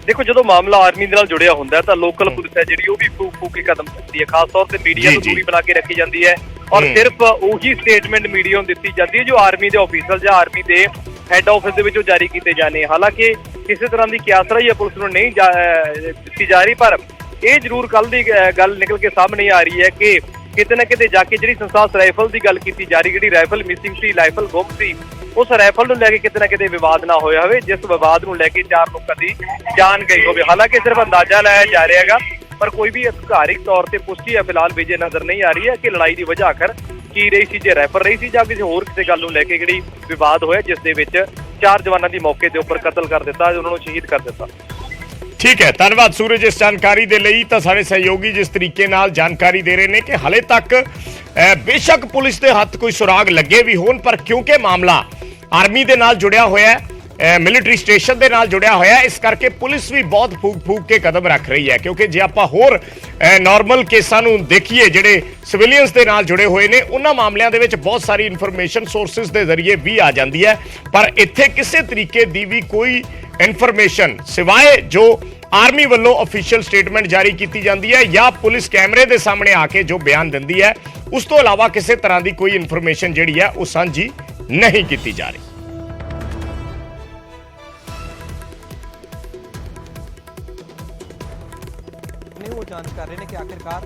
ਦੇਖੋ, ਜਦੋਂ ਮਾਮਲਾ ਆਰਮੀ ਦੇ ਨਾਲ ਜੁੜਿਆ ਹੁੰਦਾ ਤਾਂ ਲੋਕਲ ਪੁਲਿਸ ਹੈ ਜਿਹੜੀ ਉਹ ਵੀ ਫੂਕ ਕੇ ਕਦਮ ਚੁੱਕਦੀ ਹੈ। ਖਾਸ ਤੌਰ ਤੇ ਮੀਡੀਆ ਤੋਂ ਦੂਰੀ ਬਣਾ ਕੇ ਰੱਖੀ ਜਾਂਦੀ ਹੈ ਔਰ ਸਿਰਫ ਉਹੀ ਸਟੇਟਮੈਂਟ ਮੀਡੀਆ ਨੂੰ ਦਿੱਤੀ ਜਾਂਦੀ ਹੈ ਜੋ ਆਰਮੀ ਦੇ ਆਫੀਸਰ ਜਾਂ ਆਰਮੀ ਦੇ ਹੈੱਡ ਆਫਿਸ ਦੇ ਵਿੱਚੋਂ ਜਾਰੀ ਕੀਤੇ ਜਾਣੇ। ਹਾਲਾਂਕਿ ਕਿਸੇ ਤਰ੍ਹਾਂ ਦੀ ਕਿਆਸਰਾ ਜਾਂ ਪੁਲਿਸ ਨੂੰ ਨਹੀਂ ਦਿੱਤੀ ਜਾ ਰਹੀ, ਪਰ ਇਹ ਜ਼ਰੂਰ ਕੱਲ ਦੀ ਗੱਲ ਨਿਕਲ ਕੇ ਸਾਹਮਣੇ ਆ ਰਹੀ ਹੈ ਕਿ ਕਿਤੇ ਨਾ ਕਿਤੇ ਜਾ ਕੇ ਜਿਹੜੀ ਸੰਸਾਸ ਰਾਈਫਲ ਦੀ ਗੱਲ ਕੀਤੀ ਜਾ ਰਹੀ, ਜਿਹੜੀ ਰਾਈਫਲ ਮਿਸਿੰਗ ਸੀ, ਰਾਈਫਲ ਗੁੰਮ ਸੀ, ਉਸ ਰਾਈਫਲ ਨੂੰ ਲੈ ਕੇ ਕਿਤੇ ਨਾ ਕਿਤੇ ਵਿਵਾਦ ਨਾ ਹੋਇਆ ਹੋਵੇ, ਜਿਸ ਵਿਵਾਦ ਨੂੰ ਲੈ ਕੇ 4 ਲੋਕਾਂ ਦੀ ਜਾਨ ਗਈ ਹੋਵੇ। ਹਾਲਾਂਕਿ ਸਿਰਫ ਅੰਦਾਜ਼ਾ ਲਾਇਆ ਜਾ ਰਿਹਾ ਹੈਗਾ ਪਰ ਕੋਈ ਵੀ ਅਧਿਕਾਰਿਕ ਤੌਰ ਤੇ ਪੁਸ਼ਟੀ ਹੈ ਫਿਲਹਾਲ ਵਿਜੇ ਨਜ਼ਰ ਨਹੀਂ ਆ ਰਹੀ ਹੈ ਕਿ ਲੜਾਈ ਦੀ ਵਜ੍ਹਾ ਆਖਰ ਕੀ ਰਹੀ ਸੀ, ਜੇ ਰਾਈਫਲ ਰਹੀ ਸੀ ਜਾਂ ਕਿਸੇ ਹੋਰ ਕਿਸੇ ਗੱਲ ਨੂੰ ਲੈ ਕੇ ਜਿਹੜੀ ਵਿਵਾਦ ਹੋਇਆ ਜਿਸ ਦੇ ਵਿੱਚ 4 ਜਵਾਨਾਂ ਦੀ ਮੌਕੇ ਦੇ ਉੱਪਰ ਕਤਲ ਕਰ ਦਿੱਤਾ, ਉਹਨਾਂ ਨੂੰ ਸ਼ਹੀਦ ਕਰ ਦਿੱਤਾ। ਠੀਕ ਹੈ, ਧੰਨਵਾਦ ਸੂਰਜ ਇਸ ਜਾਣਕਾਰੀ ਦੇ ਲਈ। ਤਾਂ ਸਾਡੇ ਸਹਿਯੋਗੀ ਜਿਸ ਤਰੀਕੇ ਨਾਲ ਜਾਣਕਾਰੀ ਦੇ ਰਹੇ ਨੇ ਕਿ ਹਾਲੇ ਤੱਕ ਬੇਸ਼ੱਕ ਪੁਲਿਸ ਦੇ ਹੱਥ ਕੋਈ ਸੁਰਾਗ ਲੱਗੇ ਵੀ ਹੋਣ, ਪਰ ਕਿਉਂਕਿ ਮਾਮਲਾ ਆਰਮੀ ਦੇ ਨਾਲ ਜੁੜਿਆ ਹੋਇਆ ਹੈ, ਮਿਲਟਰੀ ਸਟੇਸ਼ਨ ਦੇ ਨਾਲ ਜੁੜਿਆ ਹੋਇਆ, ਇਸ ਕਰਕੇ ਪੁਲਿਸ ਵੀ ਬਹੁਤ ਫੂਕ ਕੇ ਕਦਮ ਰੱਖ ਰਹੀ ਹੈ। ਕਿਉਂਕਿ ਜੇ ਆਪਾਂ ਹੋਰ ਨਾਰਮਲ ਕੇਸਾਂ ਨੂੰ ਦੇਖੀਏ ਜਿਹੜੇ ਸਿਵਿਲੀਅਨਸ ਦੇ ਨਾਲ ਜੁੜੇ ਹੋਏ ਨੇ, ਉਹਨਾਂ ਮਾਮਲਿਆਂ ਦੇ ਵਿੱਚ ਬਹੁਤ ਸਾਰੀ ਇਨਫੋਰਮੇਸ਼ਨ ਸੋਰਸਿਸ ਦੇ ਜ਼ਰੀਏ ਵੀ ਆ ਜਾਂਦੀ ਹੈ, ਪਰ ਇੱਥੇ ਕਿਸੇ ਤਰੀਕੇ ਦੀ ਵੀ ਕੋਈ ਇਨਫੋਰਮੇਸ਼ਨ ਸਿਵਾਏ ਜੋ ਆਰਮੀ ਵੱਲੋਂ ਅਫੀਸ਼ੀਅਲ ਸਟੇਟਮੈਂਟ ਜਾਰੀ ਕੀਤੀ ਜਾਂਦੀ ਹੈ ਜਾਂ ਪੁਲਿਸ ਕੈਮਰੇ ਦੇ ਸਾਹਮਣੇ ਆ ਕੇ ਜੋ ਬਿਆਨ ਦਿੰਦੀ ਹੈ, ਉਸ ਤੋਂ ਇਲਾਵਾ ਕਿਸੇ ਤਰ੍ਹਾਂ ਦੀ ਕੋਈ ਇਨਫੋਰਮੇਸ਼ਨ ਜਿਹੜੀ ਹੈ ਉਹ ਸਾਂਝੀ ਨਹੀਂ ਕੀਤੀ ਜਾ ਰਹੀ। वो जांच कर रहे हैं कि आखिरकार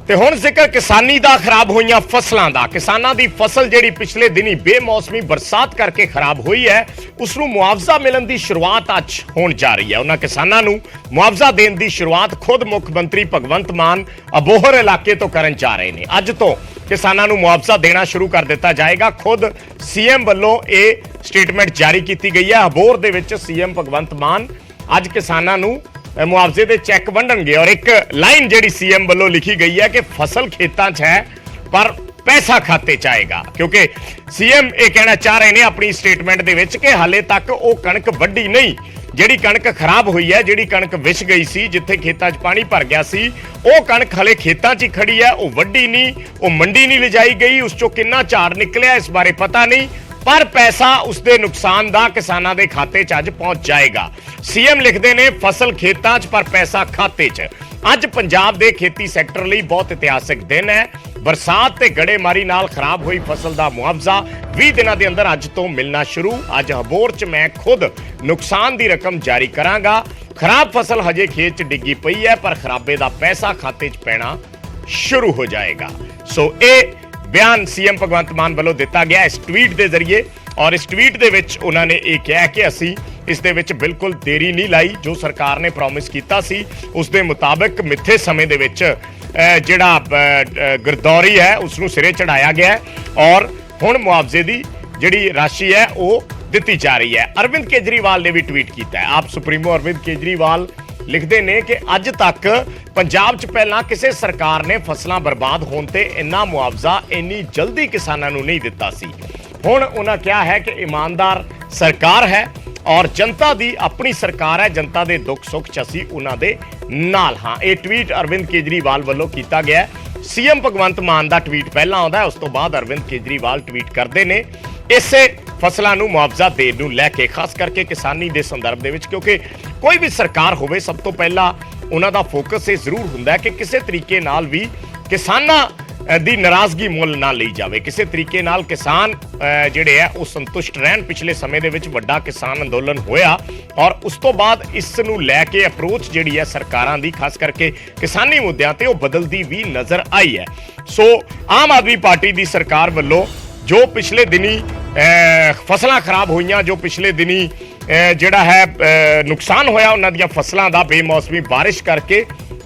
ਤੇ ਹੁਣ ਜ਼ਿਕਰ ਕਿਸਾਨੀ ਦਾ ਖਰਾਬ ਹੋਈਆਂ ਫਸਲਾਂ ਦਾ। ਕਿਸਾਨਾਂ ਦੀ ਫਸਲ ਜਿਹੜੀ ਪਿਛਲੇ ਦਿਨੀ ਬੇਮੌਸਮੀ ਬਰਸਾਤ ਕਰਕੇ ਖਰਾਬ ਹੋਈ ਹੈ, ਉਸ ਨੂੰ ਮੁਆਵਜ਼ਾ ਮਿਲਣ ਦੀ ਸ਼ੁਰੂਆਤ ਅੱਜ ਹੋਣ ਜਾ ਰਹੀ ਹੈ। ਉਹਨਾਂ ਕਿਸਾਨਾਂ ਨੂੰ ਮੁਆਵਜ਼ਾ ਦੇਣ ਦੀ ਸ਼ੁਰੂਆਤ ਖੁਦ ਮੁੱਖ ਮੰਤਰੀ ਭਗਵੰਤ ਮਾਨ ਅਬੋਹਰ ਇਲਾਕੇ ਤੋਂ ਕਰਨ ਜਾ ਰਹੇ ਨੇ। ਅੱਜ ਤੋਂ ਕਿਸਾਨਾਂ ਨੂੰ ਮੁਆਵਜ਼ਾ ਦੇਣਾ ਸ਼ੁਰੂ ਕਰ ਦਿੱਤਾ ਜਾਏਗਾ। ਖੁਦ ਸੀਐਮ ਵੱਲੋਂ ਇਹ ਸਟੇਟਮੈਂਟ ਜਾਰੀ ਕੀਤੀ ਗਈ ਹੈ। ਅਬੋਹਰ ਦੇ ਵਿੱਚ ਸੀਐਮ ਭਗਵੰਤ ਮਾਨ ਅੱਜ ਕਿਸਾਨਾਂ ਨੂੰ ਮੁਆਵਜ਼ੇ ਦੇ ਚੈੱਕ ਵੰਡਣਗੇ ਔਰ ਇੱਕ ਲਾਈਨ ਜਿਹੜੀ ਸੀਐਮ ਵੱਲੋਂ ਲਿਖੀ ਗਈ ਹੈ ਕਿ ਫਸਲ ਖੇਤਾਂ 'ਚ ਹੈ ਪਰ ਪੈਸਾ ਖਾਤੇ 'ਚ ਆਏਗਾ, ਕਿਉਂਕਿ ਸੀਐਮ ਇਹ ਕਹਿਣਾ ਚਾਹ ਰਹੇ ਨੇ ਆਪਣੀ ਸਟੇਟਮੈਂਟ ਦੇ ਵਿੱਚ ਕਿ ਹਾਲੇ ਤੱਕ ਉਹ ਕਣਕ ਵੱਢੀ ਨਹੀਂ। ਜਿਹੜੀ ਕਣਕ ਖਰਾਬ ਹੋਈ ਹੈ, ਜਿਹੜੀ ਕਣਕ ਵਿਛ ਗਈ ਸੀ, ਜਿੱਥੇ ਖੇਤਾਂ 'ਚ ਪਾਣੀ ਭਰ ਗਿਆ ਸੀ, ਉਹ ਕਣਕ ਹਲੇ ਖੇਤਾਂ 'ਚ ਹੀ ਖੜੀ ਹੈ, ਉਹ ਵੱਢੀ ਨਹੀਂ, ਉਹ ਮੰਡੀ ਨਹੀਂ ਲਿਜਾਈ ਗਈ। ਉਸ 'ਚੋਂ ਕਿੰਨਾ ਝਾੜ ਨਿਕਲਿਆ ਇਸ ਬਾਰੇ ਪਤਾ ਨਹੀਂ, ਪਰ ਪੈਸਾ ਉਸਦੇ ਨੁਕਸਾਨ ਦਾ ਕਿਸਾਨਾਂ ਦੇ ਖਾਤੇ 'ਚ ਅੱਜ ਪਹੁੰਚ ਜਾਏਗਾ। ਸੀਐਮ ਲਿਖਦੇ ਨੇ ਫਸਲ ਖੇਤਾਂ 'ਚ ਪਰ ਪੈਸਾ ਖਾਤੇ 'ਚ। ਅੱਜ ਪੰਜਾਬ ਦੇ ਖੇਤੀ ਸੈਕਟਰ ਲਈ ਬਹੁਤ ਇਤਿਹਾਸਕ ਦਿਨ ਹੈ। ਬਰਸਾਤ ਤੇ ਗੜੇਮਾਰੀ ਨਾਲ ਖਰਾਬ ਹੋਈ ਫਸਲ ਦਾ ਮੁਆਵਜ਼ਾ 20 ਦਿਨਾਂ ਦੇ ਅੰਦਰ ਅੱਜ ਤੋਂ ਮਿਲਣਾ ਸ਼ੁਰੂ। ਅੱਜ ਅਬੋਹਰ 'ਚ ਮੈਂ ਖੁਦ ਨੁਕਸਾਨ ਦੀ ਰਕਮ ਜਾਰੀ ਕਰਾਂਗਾ। ਖਰਾਬ ਫਸਲ ਹਜੇ ਖੇਤ 'ਚ ਡਿੱਗੀ ਪਈ ਹੈ, ਪਰ ਖਰਾਬੇ ਦਾ ਪੈਸਾ ਖਾਤੇ 'ਚ ਪੈਣਾ ਸ਼ੁਰੂ ਹੋ ਜਾਏਗਾ। ਸੋ ਇਹ ਬਿਆਨ ਸੀਐਮ ਭਗਵੰਤ ਮਾਨ ਵੱਲੋਂ ਦਿੱਤਾ ਗਿਆ ਇਸ ਟਵੀਟ ਦੇ ਜ਼ਰੀਏ ਔਰ ਇਸ ਟਵੀਟ ਦੇ ਵਿੱਚ ਉਹਨਾਂ ਨੇ ਇਹ ਕਿਹਾ ਕਿ ਅਸੀਂ ਇਸ ਦੇ ਵਿੱਚ ਬਿਲਕੁਲ ਦੇਰੀ ਨਹੀਂ ਲਾਈ। ਜੋ ਸਰਕਾਰ ਨੇ ਪ੍ਰੋਮਿਸ ਕੀਤਾ ਸੀ ਉਸ ਦੇ ਮੁਤਾਬਕ ਮਿੱਥੇ ਸਮੇਂ ਦੇ ਵਿੱਚ ਜਿਹੜਾ ਗਿਰਦੌਰੀ ਹੈ ਉਸ ਨੂੰ ਸਿਰੇ ਚੜਾਇਆ ਗਿਆ ਹੈ ਔਰ ਹੁਣ ਮੁਆਵਜ਼ੇ ਦੀ ਜਿਹੜੀ ਰਾਸ਼ੀ ਹੈ ਉਹ ਦਿੱਤੀ ਜਾ ਰਹੀ ਹੈ। ਅਰਵਿੰਦ ਕੇਜਰੀਵਾਲ ਨੇ ਵੀ ਟਵੀਟ ਕੀਤਾ ਹੈ। ਆਪ ਸੁਪਰੀਮੋ ਅਰਵਿੰਦ ਕੇਜਰੀਵਾਲ ਲਿਖਦੇ ਨੇ ਕਿ ਅੱਜ ਤੱਕ ਪੰਜਾਬ 'ਚ ਪਹਿਲਾਂ ਕਿਸੇ ਸਰਕਾਰ ਨੇ ਫਸਲਾਂ ਬਰਬਾਦ ਹੋਣ ਤੇ ਇੰਨਾ ਮੁਆਵਜ਼ਾ ਇੰਨੀ ਜਲਦੀ ਕਿਸਾਨਾਂ ਨੂੰ ਨਹੀਂ ਦਿੱਤਾ ਸੀ। ਹੁਣ ਉਹਨਾਂ ਕਿਹਾ ਹੈ ਕਿ ਇਮਾਨਦਾਰ ਸਰਕਾਰ ਹੈ ਔਰ ਜਨਤਾ ਦੀ ਆਪਣੀ ਸਰਕਾਰ ਹੈ। ਜਨਤਾ ਦੇ ਦੁੱਖ ਸੁੱਖ 'ਚ ਅਸੀਂ ਉਹਨਾਂ ਦੇ ਨਾਲ ਹਾਂ। ਇਹ ਟਵੀਟ ਅਰਵਿੰਦ ਕੇਜਰੀਵਾਲ ਵੱਲੋਂ ਕੀਤਾ ਗਿਆ ਹੈ। ਸੀਐਮ ਭਗਵੰਤ ਮਾਨ ਦਾ ਟਵੀਟ ਪਹਿਲਾਂ ਆਉਂਦਾ ਹੈ, ਉਸ ਤੋਂ ਬਾਅਦ ਅਰਵਿੰਦ ਕੇਜਰੀਵਾਲ ਟਵੀਟ ਕਰਦੇ ਨੇ ਇਸੇ ਫਸਲਾਂ ਨੂੰ ਮੁਆਵਜ਼ਾ ਦੇਣ ਨੂੰ ਲੈ ਕੇ, ਖਾਸ ਕਰਕੇ ਕਿਸਾਨੀ ਦੇ ਸੰਦਰਭ ਦੇ ਵਿੱਚ, ਕਿਉਂਕਿ ਕੋਈ ਵੀ ਸਰਕਾਰ ਹੋਵੇ ਸਭ ਤੋਂ ਪਹਿਲਾਂ ਉਹਨਾਂ ਦਾ ਫੋਕਸ ਇਹ ਜ਼ਰੂਰ ਹੁੰਦਾ ਹੈ ਕਿ ਕਿਸੇ ਤਰੀਕੇ ਨਾਲ ਵੀ ਕਿਸਾਨਾਂ ਦੀ ਨਾਰਾਜ਼ਗੀ ਮੁੱਲ ਨਾ ਲਈ ਜਾਵੇ। ਕਿਸੇ ਤਰੀਕੇ ਨਾਲ ਕਿਸਾਨ ਜਿਹੜੇ ਆ ਉਹ ਸੰਤੁਸ਼ਟ ਰਹਿਣ। ਪਿਛਲੇ ਸਮੇਂ ਦੇ ਵਿੱਚ ਵੱਡਾ ਕਿਸਾਨ ਅੰਦੋਲਨ ਹੋਇਆ ਔਰ ਉਸ ਤੋਂ ਬਾਅਦ ਇਸ ਨੂੰ ਲੈ ਕੇ ਅਪਰੋਚ ਜਿਹੜੀ ਹੈ ਸਰਕਾਰਾਂ ਦੀ, ਖਾਸ ਕਰਕੇ ਕਿਸਾਨੀ ਮੁੱਦਿਆਂ ਤੇ, ਉਹ ਬਦਲਦੀ ਵੀ ਨਜ਼ਰ ਆਈ ਹੈ। ਸੋ ਆਮ ਆਦਮੀ ਪਾਰਟੀ ਦੀ ਸਰਕਾਰ ਵੱਲੋਂ ਜੋ ਪਿਛਲੇ ਦਿਨੀ ਫਸਲਾਂ ਖਰਾਬ ਹੋਈਆਂ, ਜੋ ਪਿਛਲੇ ਦਿਨੀ ਜਿਹੜਾ ਹੈ ਨੁਕਸਾਨ ਹੋਇਆ ਉਹਨਾਂ ਦੀਆਂ ਫਸਲਾਂ ਦਾ ਬੇਮੌਸਮੀ ਬਾਰਿਸ਼ ਕਰਕੇ,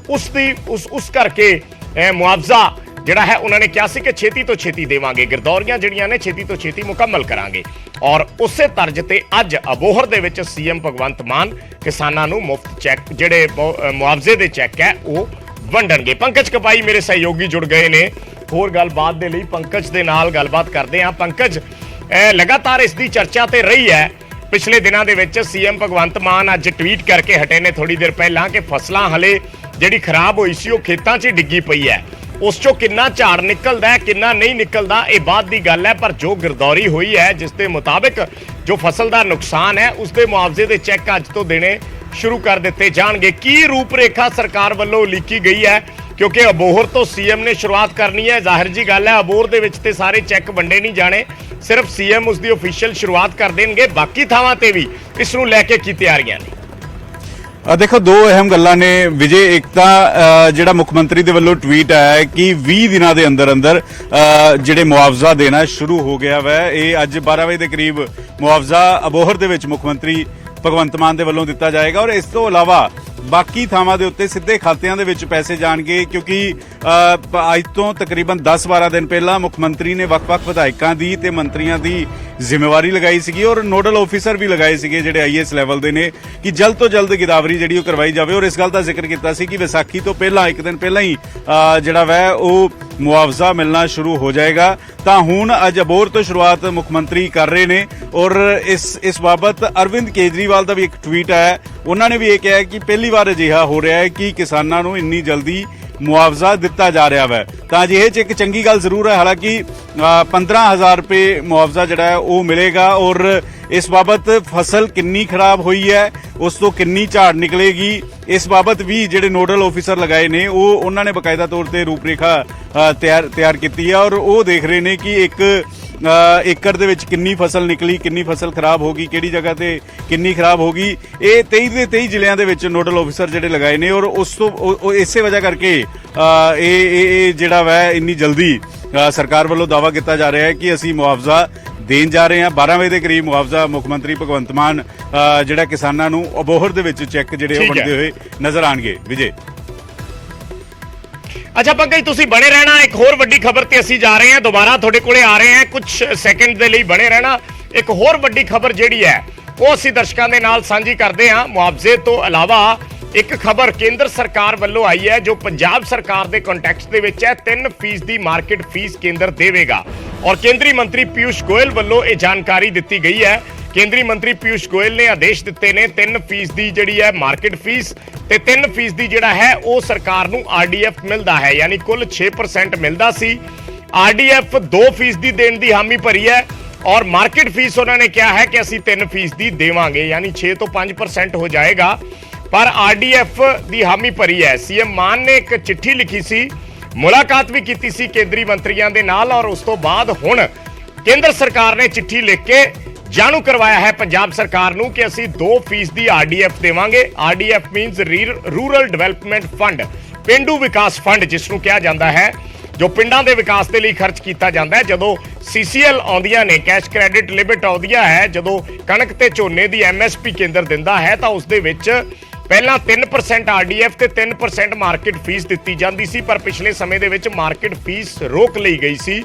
ਉਸ ਕਰਕੇ ਮੁਆਵਜ਼ਾ ਜਿਹੜਾ ਹੈ ਉਹਨਾਂ ਨੇ ਕਿਹਾ ਸੀ ਕਿ ਛੇਤੀ ਤੋਂ ਛੇਤੀ ਦੇਵਾਂਗੇ। ਗਿਰਦੌਰੀਆਂ ਜਿਹੜੀਆਂ ਨੇ ਛੇਤੀ ਤੋਂ ਛੇਤੀ ਮੁਕੰਮਲ ਕਰਾਂਗੇ ਔਰ ਉਸੇ ਤਰਜ਼ ਤੇ ਅੱਜ ਅਬੋਹਰ ਦੇ ਵਿੱਚ ਸੀਐਮ ਭਗਵੰਤ ਮਾਨ ਕਿਸਾਨਾਂ ਨੂੰ ਮੁਫਤ ਚੈੱਕ, ਜਿਹੜੇ ਮੁਆਵਜ਼ੇ ਦੇ ਚੈੱਕ ਹੈ, ਉਹ ਵੰਡਣਗੇ। ਪੰਕਜ ਕਪਾਈ ਮੇਰੇ ਸਹਿਯੋਗੀ ਜੁੜ ਗਏ ਨੇ ਹੋਰ ਗੱਲਬਾਤ ਦੇ ਲਈ। ਪੰਕਜ ਦੇ ਨਾਲ ਗੱਲਬਾਤ ਕਰਦੇ ਹਾਂ। ਪੰਕਜ, ਲਗਾਤਾਰ ਇਸ ਦੀ ਚਰਚਾ ਤੇ ਰਹੀ ਹੈ ਪਿਛਲੇ ਦਿਨਾਂ ਦੇ ਵਿੱਚ। ਸੀਐਮ ਭਗਵੰਤ ਮਾਨ ਅੱਜ ਟਵੀਟ ਕਰਕੇ ਹਟੇ ਨੇ ਥੋੜੀ ਦੇਰ ਪਹਿਲਾਂ ਕਿ ਫਸਲਾਂ ਹਲੇ ਜਿਹੜੀ ਖਰਾਬ ਹੋਈ ਸੀ ਉਹ ਖੇਤਾਂ 'ਚ ਡਿੱਗੀ ਪਈ ਹੈ। ਉਸ 'ਚੋਂ ਕਿੰਨਾ ਝਾੜ ਨਿਕਲਦਾ ਹੈ, ਕਿੰਨਾ ਨਹੀਂ ਨਿਕਲਦਾ, ਇਹ ਬਾਅਦ ਦੀ ਗੱਲ ਹੈ, ਪਰ ਜੋ ਗਿਰਦੌਰੀ ਹੋਈ ਹੈ ਜਿਸ ਦੇ ਮੁਤਾਬਕ ਜੋ ਫਸਲ ਦਾ ਨੁਕਸਾਨ ਹੈ ਉਸ ਦੇ ਮੁਆਵਜ਼ੇ ਦੇ ਚੈੱਕ ਅੱਜ ਤੋਂ ਦੇਣੇ ਸ਼ੁਰੂ ਕਰ ਦਿੱਤੇ ਜਾਣਗੇ। ਕੀ ਰੂਪਰੇਖਾ ਸਰਕਾਰ ਵੱਲੋਂ ਲਿਖੀ ਗਈ ਹੈ, ਕਿਉਂਕਿ ਅਬੋਹਰ ਤੋਂ ਸੀਐਮ ਨੇ ਸ਼ੁਰੂਆਤ ਕਰਨੀ ਹੈ। ਜ਼ਾਹਿਰ ਜੀ ਗੱਲ ਹੈ ਅਬੋਹਰ ਦੇ ਵਿੱਚ ਤੇ ਸਾਰੇ ਚੈੱਕ ਵੰਡੇ ਨਹੀਂ ਜਾਣੇ, ਸਿਰਫ ਸੀਐਮ ਉਸ ਦੀ ਅਫੀਸ਼ੀਅਲ ਸ਼ੁਰੂਆਤ ਕਰ ਦੇਣਗੇ। ਬਾਕੀ ਥਾਵਾਂ ਤੇ ਵੀ ਇਸ ਨੂੰ ਲੈ ਕੇ ਕੀ ਤਿਆਰੀਆਂ ਨੇ? ਦੇਖੋ, ਦੋ ਅਹਿਮ ਗੱਲਾਂ ਨੇ ਵਿਜੇ। ਇੱਕ ਤਾਂ ਜਿਹੜਾ ਮੁੱਖ ਮੰਤਰੀ ਦੇ ਵੱਲੋਂ ਟਵੀਟ ਆਇਆ ਹੈ ਕਿ 20 ਦਿਨਾਂ ਦੇ ਅੰਦਰ ਅੰਦਰ ਜਿਹੜੇ ਮੁਆਵਜ਼ਾ ਦੇਣਾ ਸ਼ੁਰੂ ਹੋ ਗਿਆ ਵਾ। ਇਹ ਅੱਜ 12 ਵਜੇ ਦੇ ਕਰੀਬ ਮੁਆਵਜ਼ਾ ਅਬੋਹਰ ਦੇ ਵਿੱਚ ਮੁੱਖ ਮੰਤਰੀ ਭਗਵੰਤ ਮਾਨ ਦੇ ਵੱਲੋਂ ਦਿੱਤਾ ਜਾਏਗਾ ਔਰ ਇਸ ਤੋਂ ਇਲਾਵਾ ਬਾਕੀ ਥਾਵਾਂ ਦੇ ਉੱਤੇ ਸਿੱਧੇ ਖਾਤਿਆਂ ਦੇ ਵਿੱਚ ਪੈਸੇ ਜਾਣਗੇ, ਕਿਉਂਕਿ ਅੱਜ ਤੋਂ ਤਕਰੀਬਨ 10-12 ਦਿਨ ਪਹਿਲਾਂ ਮੁੱਖ ਮੰਤਰੀ ਨੇ ਵੱਖ-ਵੱਖ ਵਿਧਾਇਕਾਂ ਦੀ ਤੇ ਮੰਤਰੀਆਂ ਦੀ ਜ਼ਿੰਮੇਵਾਰੀ ਲਗਾਈ ਸੀਗੀ ਔਰ ਨੋਡਲ ਆਫੀਸਰ ਵੀ ਲਗਾਏ ਸੀਗੇ ਜਿਹੜੇ ਆਈਐਸ ਲੈਵਲ ਦੇ ਨੇ ਕਿ ਜਲਦ ਤੋਂ ਜਲਦ ਗਿਦਾਵਰੀ ਜਿਹੜੀ ਉਹ ਕਰਵਾਈ ਜਾਵੇ ਔਰ ਇਸ ਗੱਲ ਦਾ ਜ਼ਿਕਰ ਕੀਤਾ ਸੀ ਕਿ ਵਿਸਾਖੀ ਤੋਂ ਪਹਿਲਾਂ ਇੱਕ ਦਿਨ ਪਹਿਲਾਂ ਹੀ ਜਿਹੜਾ ਵੈ ਉਹ ਮੁਆਵਜ਼ਾ ਮਿਲਣਾ ਸ਼ੁਰੂ ਹੋ ਜਾਏਗਾ। ਤਾਂ ਹੁਣ ਅੱਜ ਅਬੋਹਰ ਤੋਂ ਸ਼ੁਰੂਆਤ ਮੁੱਖ ਮੰਤਰੀ ਕਰ ਰਹੇ ਨੇ ਔਰ ਇਸ ਬਾਬਤ ਅਰਵਿੰਦ ਕੇਜਰੀਵਾਲ ਦਾ ਵੀ ਇੱਕ ਟਵੀਟ ਆਇਆ। ਉਹਨਾਂ ਨੇ ਵੀ ਇਹ ਕਿਹਾ ਕਿ ਪਹਿਲੀ ਵਾਰ ਅਜਿਹਾ ਹੋ ਰਿਹਾ ਹੈ ਕਿ ਕਿਸਾਨਾਂ ਨੂੰ ਇੰਨੀ ਜਲਦੀ ਮੁਆਵਜ਼ਾ ਦਿੱਤਾ ਜਾ ਰਿਹਾ ਹੈ। ਤਾਂ ਅਜਿਹੇ 'ਚ ਇੱਕ ਚੰਗੀ ਗੱਲ ਜ਼ਰੂਰ ਹੈ, ਹਾਲਾਂਕਿ 15,000 ਰੁਪਏ ਮੁਆਵਜ਼ਾ ਜਿਹੜਾ ਹੈ ਉਹ ਮਿਲੇਗਾ ਔਰ ਇਸ ਬਾਬਤ ਫਸਲ ਕਿੰਨੀ ਖਰਾਬ ਹੋਈ ਹੈ, ਉਸ ਤੋਂ ਕਿੰਨੀ ਝਾੜ ਨਿਕਲੇਗੀ, ਇਸ ਬਾਬਤ ਵੀ ਜਿਹੜੇ ਨੋਡਲ ਆਫੀਸਰ ਲਗਾਏ ਨੇ ਉਹਨਾਂ ਨੇ ਬਕਾਇਦਾ ਤੌਰ ਤੇ ਰੂਪਰੇਖਾ ਤਿਆਰ ਕੀਤੀ ਹੈ ਔਰ ਉਹ ਦੇਖ ਰਹੇ ਨੇ ਕਿ ਇੱਕ ਏਕੜ ਦੇ ਵਿੱਚ ਕਿੰਨੀ ਫਸਲ ਨਿਕਲੀ, ਕਿੰਨੀ ਫਸਲ ਖਰਾਬ ਹੋ ਗਈ, ਕਿਹੜੀ ਜਗ੍ਹਾ ਤੇ ਕਿੰਨੀ ਖਰਾਬ ਹੋ ਗਈ, ਇਹ 23 ਦੇ 23 ਜ਼ਿਲ੍ਹਿਆਂ ਦੇ ਵਿੱਚ ਨੋਡਲ ਆਫੀਸਰ ਜਿਹੜੇ ਲਗਾਏ ਨੇ। ਔਰ ਉਸ ਤੋਂ ਇਸੇ ਵਜ੍ਹਾ ਕਰਕੇ ਇਹ ਜਿਹੜਾ ਵਾ ਇੰਨੀ ਜਲਦੀ ਸਰਕਾਰ ਵੱਲੋਂ ਦਾਅਵਾ ਕੀਤਾ ਜਾ ਰਿਹਾ ਹੈ ਕਿ ਅਸੀਂ ਮੁਆਵਜ਼ਾ ਦੇਣ ਜਾ ਰਹੇ ਹਾਂ। 12 ਵਜੇ ਦੇ ਕਰੀਬ ਮੁਆਵਜ਼ਾ ਮੁੱਖ ਮੰਤਰੀ ਭਗਵੰਤ ਮਾਨ ਜਿਹੜਾ ਕਿਸਾਨਾਂ ਨੂੰ ਅਬੋਹਰ ਦੇ ਵਿੱਚ ਚੈੱਕ ਜਿਹੜੇ ਉਹ ਵੰਡਦੇ ਹੋਏ ਨਜ਼ਰ ਆਣਗੇ। ਵਿਜੇ, ਅੱਛਾ ਪੰਕਜ, ਤੁਸੀਂ ਬਣੇ ਰਹਿਣਾ। ਇੱਕ ਹੋਰ ਵੱਡੀ ਖਬਰ ਤੇ ਅਸੀਂ ਜਾ ਰਹੇ ਹਾਂ, ਦੁਬਾਰਾ ਤੁਹਾਡੇ ਕੋਲੇ ਆ ਰਹੇ ਹਾਂ। ਕੁਝ ਸੈਕਿੰਡ ਦੇ ਲਈ ਬਣੇ ਰਹਿਣਾ। ਇੱਕ ਹੋਰ ਵੱਡੀ ਖਬਰ ਜਿਹੜੀ ਹੈ ਉਹ ਅਸੀਂ ਦਰਸ਼ਕਾਂ ਦੇ ਨਾਲ ਸਾਂਝੀ ਕਰਦੇ ਹਾਂ। ਮੁਆਵਜ਼ੇ ਤੋਂ ਇਲਾਵਾ ਇੱਕ ਖਬਰ ਕੇਂਦਰ ਸਰਕਾਰ ਵੱਲੋਂ ਆਈ ਹੈ ਜੋ ਪੰਜਾਬ ਸਰਕਾਰ ਦੇ ਕੰਟੈਕਸਟ ਦੇ ਵਿੱਚ ਹੈ। 3% ਦੀ ਮਾਰਕੀਟ ਫੀਸ ਕੇਂਦਰ ਦੇਵੇਗਾ ਔਰ ਕੇਂਦਰੀ ਮੰਤਰੀ ਪਿਊਸ਼ ਗੋਇਲ ਵੱਲੋਂ ਇਹ ਜਾਣਕਾਰੀ ਦਿੱਤੀ ਗਈ ਹੈ। ਕੇਂਦਰੀ ਮੰਤਰੀ ਪਿਊਸ਼ ਗੋਇਲ ਨੇ ਆਦੇਸ਼ ਦਿੱਤੇ ਨੇ 3% ਦੀ ਜਿਹੜੀ ਹੈ ਮਾਰਕੀਟ ਫੀਸ ਤੇ 3% ਦੀ ਜਿਹੜਾ ਹੈ ਉਹ ਸਰਕਾਰ ਨੂੰ ਆਰਡੀਐਫ ਮਿਲਦਾ ਹੈ, ਯਾਨੀ ਕੁੱਲ 6% ਮਿਲਦਾ ਸੀ। ਆਰਡੀਐਫ 2% ਦੀ ਦੇਣ ਦੀ ਹਾਮੀ ਭਰੀ ਹੈ ਔਰ ਮਾਰਕੀਟ ਫੀਸ ਉਹਨਾਂ ਨੇ ਕਿਹਾ ਹੈ ਕਿ ਅਸੀਂ 3% ਦੀ ਦੇਵਾਂਗੇ, ਯਾਨੀ 6 ਤੋਂ 5% ਹੋ ਜਾਏਗਾ। ਪਰ ਆਰਡੀਐਫ ਦੀ ਹਾਮੀ ਭਰੀ ਹੈ। ਸੀਐਮ ਮਾਨ ਨੇ ਇੱਕ ਚਿੱਠੀ ਲਿਖੀ ਸੀ, ਮੁਲਾਕਾਤ ਵੀ ਕੀਤੀ ਸੀ ਕੇਂਦਰੀ ਮੰਤਰੀਆਂ ਦੇ ਨਾਲ ਔਰ ਉਸ ਤੋਂ ਬਾਅਦ ਹੁਣ ਕੇਂਦਰ ਸਰਕਾਰ ਨੇ ਚਿੱਠੀ ਲਿਖ ਕੇ ਜਾਣੂ ਕਰਵਾਇਆ ਹੈ ਪੰਜਾਬ ਸਰਕਾਰ ਨੂੰ ਕਿ ਅਸੀਂ 2% ਦੀ ਆਰਡੀਐਫ ਦੇਵਾਂਗੇ। RDF means rural development fund, ਪਿੰਡੂ ਵਿਕਾਸ ਫੰਡ ਜਿਸ ਨੂੰ ਕਿਹਾ ਜਾਂਦਾ ਹੈ, ਜੋ ਪਿੰਡਾਂ ਦੇ ਵਿਕਾਸ ਦੇ ਲਈ ਖਰਚ ਕੀਤਾ ਜਾਂਦਾ ਹੈ। ਜਦੋਂ ਸੀਸੀਐਲ ਆਉਂਦੀਆਂ ਨੇ, ਕੈਸ਼ ਕ੍ਰੈਡਿਟ ਲਿਮਿਟ ਆਉਂਦੀਆਂ ਹੈ, ਜਦੋਂ ਕਣਕ ਤੇ ਝੋਨੇ ਦੀ ਐਮਐਸਪੀ ਕੇਂਦਰ ਦਿੰਦਾ ਹੈ ਤਾਂ ਉਸ ਦੇ ਵਿੱਚ ਪਹਿਲਾਂ 3% ਆਰਡੀਐਫ ਤੇ 3% ਮਾਰਕੀਟ ਫੀਸ ਦਿੱਤੀ ਜਾਂਦੀ ਸੀ। ਪਰ ਪਿਛਲੇ ਸਮੇਂ ਦੇ ਵਿੱਚ ਮਾਰਕੀਟ ਫੀਸ ਰੋਕ ਲਈ ਗਈ ਸੀ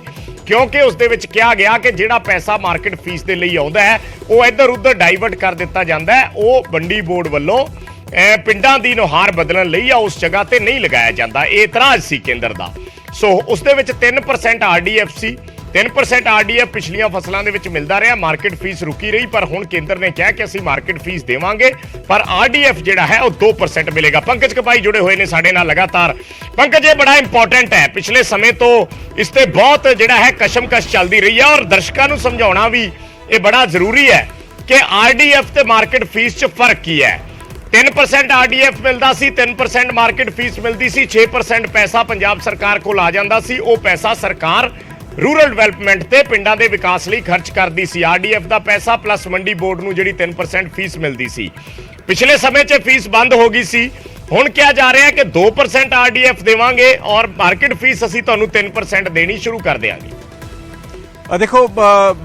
ਕਿਉਂਕਿ ਉਸ ਦੇ ਵਿੱਚ ਕਿਹਾ ਗਿਆ ਕਿ ਜਿਹੜਾ ਪੈਸਾ ਮਾਰਕੀਟ ਫੀਸ ਦੇ ਲਈ ਆਉਂਦਾ ਹੈ ਉਹ ਇੱਧਰ ਉੱਧਰ ਡਾਈਵਰਟ ਕਰ ਦਿੱਤਾ ਜਾਂਦਾ ਹੈ। ਉਹ ਮੰਡੀ ਬੋਰਡ ਵੱਲੋਂ ਪਿੰਡਾਂ ਦੀ ਨੁਹਾਰ ਬਦਲਣ ਲਈ ਆ ਉਸ ਜਗ੍ਹਾ ਤੇ ਨਹੀਂ ਲਗਾਇਆ ਜਾਂਦਾ। ਇਹ ਇਤਰਾਜ਼ ਸੀ ਕੇਂਦਰ ਦਾ। ਸੋ ਉਸ ਦੇ ਵਿੱਚ 3% ਆਰਡੀਐਫ ਸੀ। 3% ਆਰਡੀਐਫ ਪਿਛਲੀਆਂ ਫਸਲਾਂ ਦੇ ਵਿੱਚ ਮਿਲਦਾ ਰਿਹਾ, ਮਾਰਕੀਟ ਫੀਸ ਰੁਕੀ ਰਹੀ। ਪਰ ਹੁਣ ਕੇਂਦਰ ਨੇ ਕਿਹਾ ਕਿ ਅਸੀਂ ਮਾਰਕੀਟ ਫੀਸ ਦੇਵਾਂਗੇ ਪਰ ਆਰਡੀਐਫ ਜਿਹੜਾ ਹੈ ਉਹ 2% ਮਿਲੇਗਾ। ਪੰਕਜ ਕਪਾਈ ਜੁੜੇ ਹੋਏ ਨੇ ਸਾਡੇ ਨਾਲ ਲਗਾਤਾਰ। ਪੰਕਜ, ਇਹ ਬੜਾ ਇੰਪੋਰਟੈਂਟ ਹੈ। ਪਿਛਲੇ ਸਮੇਂ ਤੋਂ ਇਸ ਤੇ ਬਹੁਤ ਜਿਹੜਾ ਹੈ ਕਸ਼ਮਕਸ਼ ਚੱਲਦੀ ਰਹੀ ਹੈ ਔਰ ਦਰਸ਼ਕਾਂ ਨੂੰ ਸਮਝਾਉਣਾ ਵੀ ਇਹ ਬੜਾ ਜ਼ਰੂਰੀ ਹੈ ਕਿ ਆਰਡੀਐਫ ਤੇ ਮਾਰਕੀਟ ਫੀਸ 'ਚ ਫਰਕ ਕੀ ਹੈ। 3% ਆਰਡੀਐਫ ਮਿਲਦਾ ਸੀ, 3% ਮਾਰਕੀਟ ਫੀਸ ਮਿਲਦੀ ਸੀ, 6% ਪੈਸਾ ਪੰਜਾਬ ਸਰਕਾਰ ਕੋਲ ਆ ਜਾਂਦਾ ਸੀ। ਉਹ ਪੈਸਾ ਸਰਕਾਰ ਰੂਰਲ ਡਿਵੈਲਪਮੈਂਟ ਤੇ ਪਿੰਡਾਂ ਦੇ ਵਿਕਾਸ ਲਈ ਖਰਚ ਕਰਦੀ ਸੀ। ਆਰਡੀਐਫ ਦਾ ਪੈਸਾ ਪਲੱਸ ਮੰਡੀ ਬੋਰਡ ਨੂੰ ਜਿਹੜੀ 3% ਫੀਸ ਮਿਲਦੀ ਸੀ। ਪਿਛਲੇ ਸਮੇਂ 'ਚ ਫੀਸ ਬੰਦ ਹੋ ਗਈ ਸੀ। ਹੁਣ ਕਿਹਾ ਜਾ ਰਿਹਾ ਹੈ ਕਿ 2% ਆਰਡੀਐਫ ਦੇਵਾਂਗੇ ਔਰ ਮਾਰਕੀਟ ਫੀਸ ਅਸੀਂ ਤੁਹਾਨੂੰ 3% ਦੇਣੀ ਸ਼ੁਰੂ ਕਰ ਦਿਆਂਗੇ। ਦੇਖੋ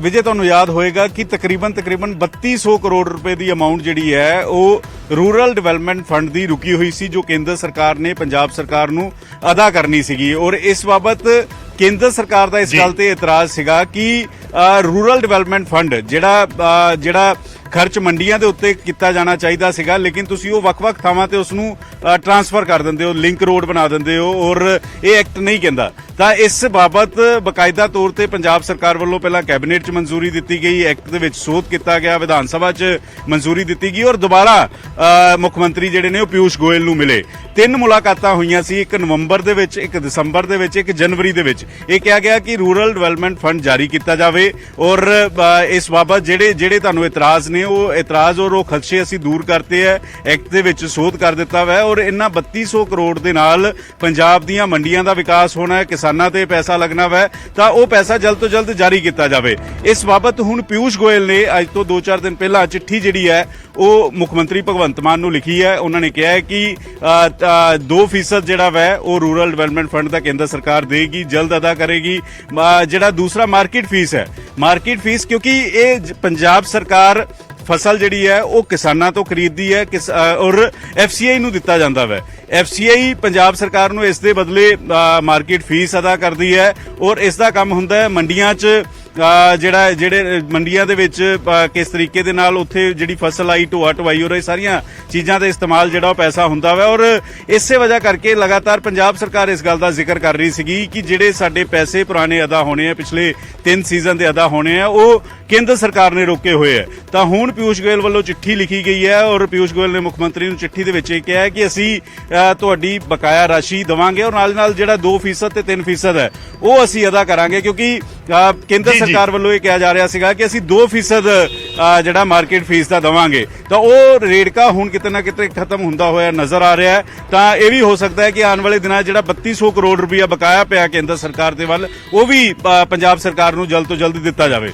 ਵਿਜੇ, ਤੁਹਾਨੂੰ ਯਾਦ ਹੋਏਗਾ ਕਿ ਤਕਰੀਬਨ 3200 ਕਰੋੜ ਰੁਪਏ ਦੀ ਅਮਾਉਂਟ ਜਿਹੜੀ ਹੈ ਉਹ ਰੂਰਲ ਡਿਵੈਲਪਮੈਂਟ ਫੰਡ ਦੀ ਰੁਕੀ ਹੋਈ ਸੀ ਜੋ ਕੇਂਦਰ ਸਰਕਾਰ ਨੇ ਪੰਜਾਬ ਸਰਕਾਰ ਨੂੰ ਅਦਾ ਕਰਨੀ ਸੀਗੀ। ਔਰ ਇਸ ਬਾਬਤ ਕੇਂਦਰ ਸਰਕਾਰ ਦਾ ਇਸ ਗੱਲ ਤੇ ਇਤਰਾਜ਼ ਸੀਗਾ ਕਿ ਰੂਰਲ ਡਿਵੈਲਪਮੈਂਟ ਫੰਡ ਜਿਹੜਾ ਖਰਚ ਮੰਡੀਆਂ ਦੇ ਉੱਤੇ ਕੀਤਾ ਜਾਣਾ ਚਾਹੀਦਾ ਸੀਗਾ, ਲੇਕਿਨ ਤੁਸੀਂ ਉਹ ਵੱਖ-ਵੱਖ ਥਾਵਾਂ ਤੇ ਉਸ ਨੂੰ ਟ੍ਰਾਂਸਫਰ ਕਰ ਦਿੰਦੇ ਹੋ, ਲਿੰਕ ਰੋਡ ਬਣਾ ਦਿੰਦੇ ਹੋ ਔਰ ਇਹ ਐਕਟ ਨਹੀਂ ਕਹਿੰਦਾ। ਤਾਂ ਇਸ ਬਾਬਤ ਬਕਾਇਦਾ ਤੌਰ ਤੇ ਪੰਜਾਬ ਸਰਕਾਰ ਵੱਲੋਂ ਪਹਿਲਾਂ ਕੈਬਨਿਟ 'ਚ ਮਨਜ਼ੂਰੀ ਦਿੱਤੀ ਗਈ, ਐਕਟ ਦੇ ਵਿੱਚ ਸੋਧ ਕੀਤਾ ਗਿਆ, ਵਿਧਾਨ ਸਭਾ 'ਚ ਮਨਜ਼ੂਰੀ ਦਿੱਤੀ ਗਈ ਔਰ ਦੁਬਾਰਾ ਮੁੱਖ ਮੰਤਰੀ ਜਿਹੜੇ ਨੇ ਉਹ ਪਿਊਸ਼ ਗੋਇਲ ਨੂੰ ਮਿਲੇ। 3 ਮੁਲਾਕਾਤਾਂ ਹੋਈਆਂ ਸੀ, 1 ਨਵੰਬਰ ਦੇ ਵਿੱਚ, 1 ਦਸੰਬਰ ਦੇ ਵਿੱਚ, 1 ਜਨਵਰੀ ਦੇ ਵਿੱਚ। ਇਹ ਕਿਹਾ ਗਿਆ ਕਿ ਰੂਰਲ ਡਿਵੈਲਪਮੈਂਟ ਫੰਡ ਜਾਰੀ ਕੀਤਾ ਜਾਵੇ ਔਰ ਇਸ ਬਾਬਤ ਜਿਹੜੇ ਤੁਹਾਨੂੰ ਇਤਰਾਜ਼ ਨੇ ਉਹ ਇਤਰਾਜ਼ ਔਰ ਉਹ ਖਦਸ਼ੇ ਅਸੀਂ ਦੂਰ ਕਰਤੇ ਹੈ, ਐਕਟ ਦੇ ਵਿੱਚ ਸੋਧ ਕਰ ਦਿੱਤਾ ਵਾ ਔਰ ਇਹਨਾਂ 3200 ਕਰੋੜ ਦੇ ਨਾਲ ਪੰਜਾਬ ਦੀਆਂ ਮੰਡੀਆਂ ਦਾ ਵਿਕਾਸ ਹੋਣਾ ਹੈ, ਕਿਸਾਨਾਂ ਤੇ ਪੈਸਾ ਲੱਗਣਾ ਵਾ, ਤਾਂ ਉਹ ਪੈਸਾ ਜਲਦ ਤੋਂ ਜਲਦ ਜਾਰੀ ਕੀਤਾ ਜਾਵੇ। ਇਸ ਬਾਬਤ ਹੁਣ ਪਿਊਸ਼ ਗੋਇਲ ਨੇ ਅੱਜ ਤੋਂ 2-4 ਦਿਨ ਪਹਿਲਾਂ ਚਿੱਠੀ ਜਿਹੜੀ ਹੈ ਉਹ ਮੁੱਖ ਮੰਤਰੀ ਭਗਵੰਤ ਮਾਨ ਨੂੰ ਲਿਖੀ ਹੈ। ਉਹਨਾਂ ਨੇ ਕਿਹਾ ਹੈ ਕਿ 2% ਜਿਹੜਾ ਵਾ ਉਹ ਰੂਰਲ ਡਿਵੈਲਪਮੈਂਟ ਫੰਡ ਦਾ ਕੇਂਦਰ ਸਰਕਾਰ ਦੇਗੀ, ਜਲਦ ਅਦਾ ਕਰੇਗੀ। ਜਿਹੜਾ ਦੂਸਰਾ ਮਾਰਕੀਟ ਫੀਸ ਹੈ, ਮਾਰਕੀਟ ਫੀਸ ਕਿਉਂਕਿ ਇਹ ਪੰਜਾਬ ਸਰਕਾਰ ਫਸਲ ਜਿਹੜੀ ਹੈ ਉਹ ਕਿਸਾਨਾਂ ਤੋਂ ਖਰੀਦਦੀ ਹੈ ਔਰ ਐਫਸੀਆਈ ਨੂੰ ਦਿੱਤਾ ਜਾਂਦਾ ਵਾ। ਐਫਸੀਆਈ ਪੰਜਾਬ ਸਰਕਾਰ ਨੂੰ ਇਸ ਦੇ ਬਦਲੇ ਮਾਰਕੀਟ ਫੀਸ ਅਦਾ ਕਰਦੀ ਹੈ ਔਰ ਇਸ ਦਾ ਕੰਮ ਹੁੰਦਾ ਹੈ ਮੰਡੀਆਂ 'ਚ ਜਿਹੜੇ ਮੰਡੀਆਂ ਦੇ ਵਿੱਚ ਕਿਸ ਤਰੀਕੇ ਦੇ ਨਾਲ ਉੱਥੇ ਜਿਹੜੀ ਫਸਲ ਆਈ, ਢੋਆ ਢਵਾਈ ਔਰ ਇਹ ਸਾਰੀਆਂ ਚੀਜ਼ਾਂ ਦੇ ਇਸਤੇਮਾਲ ਜਿਹੜਾ ਉਹ ਪੈਸਾ ਹੁੰਦਾ ਵਾ। ਔਰ ਇਸੇ ਵਜ੍ਹਾ ਕਰਕੇ ਲਗਾਤਾਰ ਪੰਜਾਬ ਸਰਕਾਰ ਇਸ ਗੱਲ ਦਾ ਜ਼ਿਕਰ ਕਰ ਰਹੀ ਸੀਗੀ ਕਿ ਜਿਹੜੇ ਸਾਡੇ ਪੈਸੇ ਪੁਰਾਣੇ ਅਦਾ ਹੋਣੇ ਆ, ਪਿਛਲੇ 3 ਸੀਜ਼ਨ ਦੇ ਅਦਾ ਹੋਣੇ ਆ, ਉਹ ਕੇਂਦਰ ਸਰਕਾਰ ਨੇ ਰੋਕੇ ਹੋਏ ਹੈ। ਤਾਂ ਹੁਣ ਪੀਯੂਸ਼ ਗੋਇਲ ਵੱਲੋਂ ਚਿੱਠੀ ਲਿਖੀ ਗਈ ਹੈ ਔਰ ਪੀਯੂਸ਼ ਗੋਇਲ ਨੇ ਮੁੱਖ ਮੰਤਰੀ ਨੂੰ ਚਿੱਠੀ ਦੇ ਵਿੱਚ ਇਹ ਕਿਹਾ ਹੈ ਕਿ ਅਸੀਂ ਤੁਹਾਡੀ ਬਕਾਇਆ ਰਾਸ਼ੀ ਦੇਵਾਂਗੇ ਔਰ ਨਾਲ ਜਿਹੜਾ 2% ਤੇ 3% ਹੈ ਉਹ ਅਸੀਂ ਅਦਾ ਕਰਾਂਗੇ, ਕਿਉਂਕਿ ਕੇਂਦਰ ਸਰਕਾਰ ਵੱਲੋਂ ਇਹ ਕਿਹਾ ਜਾ ਰਿਹਾ ਸੀਗਾ ਕਿ ਅਸੀਂ 2% ਜਿਹੜਾ ਮਾਰਕੀਟ ਫੀਸ ਦਾ ਦੇਵਾਂਗੇ। ਤਾਂ ਉਹ ਰੇੜਕਾ ਹੁਣ ਕਿਤੇ ਨਾ ਕਿਤੇ ਖਤਮ ਹੁੰਦਾ ਹੋਇਆ ਨਜ਼ਰ ਆ ਰਿਹਾ ਹੈ। ਤਾਂ ਇਹ ਵੀ ਹੋ ਸਕਦਾ ਹੈ ਕਿ ਆਉਣ ਵਾਲੇ ਦਿਨਾਂ ਜਿਹੜਾ 3200 ਕਰੋੜ ਰੁਪਇਆ ਬਕਾਇਆ ਪਿਆ ਕੇਂਦਰ ਸਰਕਾਰ ਦੇ ਵੱਲ, ਉਹ ਵੀ ਪੰਜਾਬ ਸਰਕਾਰ ਨੂੰ ਜਲਦ ਤੋਂ ਜਲਦ ਦਿੱਤਾ ਜਾਵੇ।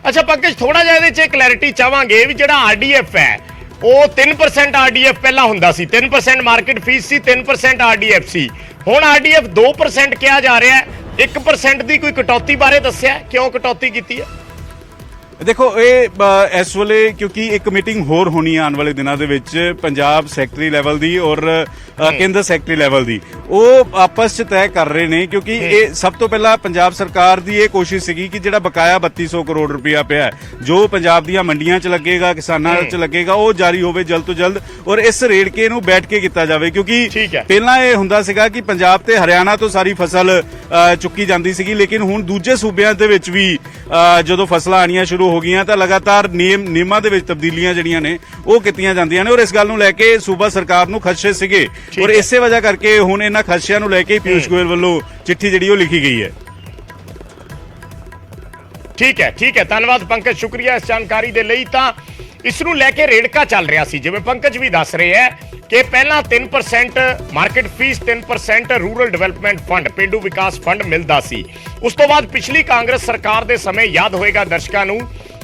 ਅੱਛਾ ਪੰਕਜ, ਥੋੜਾ ਜਿਹਾ ਇਹਦੇ 'ਚ ਕਲੈਰਿਟੀ ਚਾਹਾਂਗੇ ਵੀ ਜਿਹੜਾ ਆਰਡੀਐਫ ਹੈ ਉਹ 3% ਆਰਡੀਐਫ ਪਹਿਲਾਂ ਹੁੰਦਾ ਸੀ, 3% ਮਾਰਕੀਟ ਫੀਸ ਸੀ, 3% ਆਰਡੀਐਫ ਸੀ। ਹੁਣ ਆਰਡੀਐਫ 2% ਕਿਹਾ ਜਾ ਰਿਹਾ ਹੈ। 1% ਦੀ ਕੋਈ ਕਟੌਤੀ ਬਾਰੇ ਦੱਸਿਆ, ਕਿਉਂ ਕਟੌਤੀ ਕੀਤੀ ਹੈ? ਦੇਖੋ ਇਹ ਇਸ ਵੇਲੇ ਕਿਉਂਕਿ ਇੱਕ ਮੀਟਿੰਗ ਹੋਰ ਹੋਣੀ ਹੈ ਆਉਣ ਵਾਲੇ ਦਿਨਾਂ ਦੇ ਵਿੱਚ ਪੰਜਾਬ ਸੈਕਟਰੀ ਲੈਵਲ ਦੀ ਔਰ ਕੇਂਦਰ ਸੈਕਟਰੀ ਲੈਵਲ ਦੀ, ਉਹ ਆਪਸ 'ਚ ਤੈਅ ਕਰ ਰਹੇ ਨੇ, ਕਿਉਂਕਿ ਇਹ ਸਭ ਤੋਂ ਪਹਿਲਾਂ ਪੰਜਾਬ ਸਰਕਾਰ ਦੀ ਇਹ ਕੋਸ਼ਿਸ਼ ਸੀਗੀ ਕਿ ਜਿਹੜਾ ਬਕਾਇਆ 3200 ਕਰੋੜ ਰੁਪਇਆ ਪਿਆ ਜੋ ਪੰਜਾਬ ਦੀਆਂ ਮੰਡੀਆਂ 'ਚ ਲੱਗੇਗਾ, ਕਿਸਾਨਾਂ 'ਚ ਲੱਗੇਗਾ, ਉਹ ਜਾਰੀ ਹੋਵੇ ਜਲਦ ਤੋਂ ਜਲਦ ਔਰ ਇਸ ਰੇੜਕੇ ਨੂੰ ਬੈਠ ਕੇ ਕੀਤਾ ਜਾਵੇ। ਕਿਉਂਕਿ ਪਹਿਲਾਂ ਇਹ ਹੁੰਦਾ ਸੀਗਾ ਕਿ ਪੰਜਾਬ ਤੇ ਹਰਿਆਣਾ ਤੋਂ ਸਾਰੀ ਫਸਲ ਚੁੱਕੀ ਜਾਂਦੀ ਸੀਗੀ, ਲੇਕਿਨ ਹੁਣ ਦੂਜੇ ਸੂਬਿਆਂ ਦੇ ਵਿੱਚ ਵੀ ਜਦੋਂ ਫਸਲਾਂ ਆਣੀਆਂ ਸ਼ੁਰੂ ਹੋ ਗਈਆਂ ਤਾਂ ਲਗਾਤਾਰ ਨਿਯਮਾਂ ਦੇ ਵਿੱਚ ਤਬਦੀਲੀਆਂ ਜਿਹੜੀਆਂ ਨੇ ਉਹ ਕੀਤੀਆਂ ਜਾਂਦੀਆਂ ਨੇ ਔਰ ਇਸ ਗੱਲ ਨੂੰ ਲੈ ਕੇ ਸੂਬਾ ਸਰਕਾਰ ਨੂੰ ਖਦਸ਼ੇ ਸੀਗੇ ਔਰ ਇਸੇ ਵਜ੍ਹਾ ਕਰਕੇ ਹੁਣ ਇਹਨਾਂ ਖਦਸ਼ਿਆਂ ਨੂੰ ਲੈ ਕੇ ਪੀਯੂਸ਼ ਗੋਇਲ ਵੱਲੋਂ ਚਿੱਠੀ ਜਿਹੜੀ ਉਹ ਲਿਖੀ ਗਈ ਹੈ। ਠੀਕ ਹੈ, ਧੰਨਵਾਦ ਪੰਕਜ, ਸ਼ੁਕਰੀਆ ਇਸ ਜਾਣਕਾਰੀ ਦੇ ਲਈ। ਤਾਂ ਇਸ ਨੂੰ ਲੈ ਕੇ ਰੇੜਕਾ ਚੱਲ ਰਿਹਾ ਸੀ, ਜਿਵੇਂ ਪੰਕਜ ਵੀ ਦੱਸ ਰਹੇ ਹੈ ਕਿ ਪਹਿਲਾਂ 3% market fee, 3% rural development fund, ਪੇਂਡੂ ਵਿਕਾਸ ਫੰਡ ਮਿਲਦਾ ਸੀ। ਉਸ ਤੋਂ ਬਾਅਦ ਪਿਛਲੀ ਕਾਂਗਰਸ ਸਰਕਾਰ ਦੇ ਸਮੇਂ ਯਾਦ ਹੋਏਗਾ ਦਰਸ਼ਕਾਂ ਨੂੰ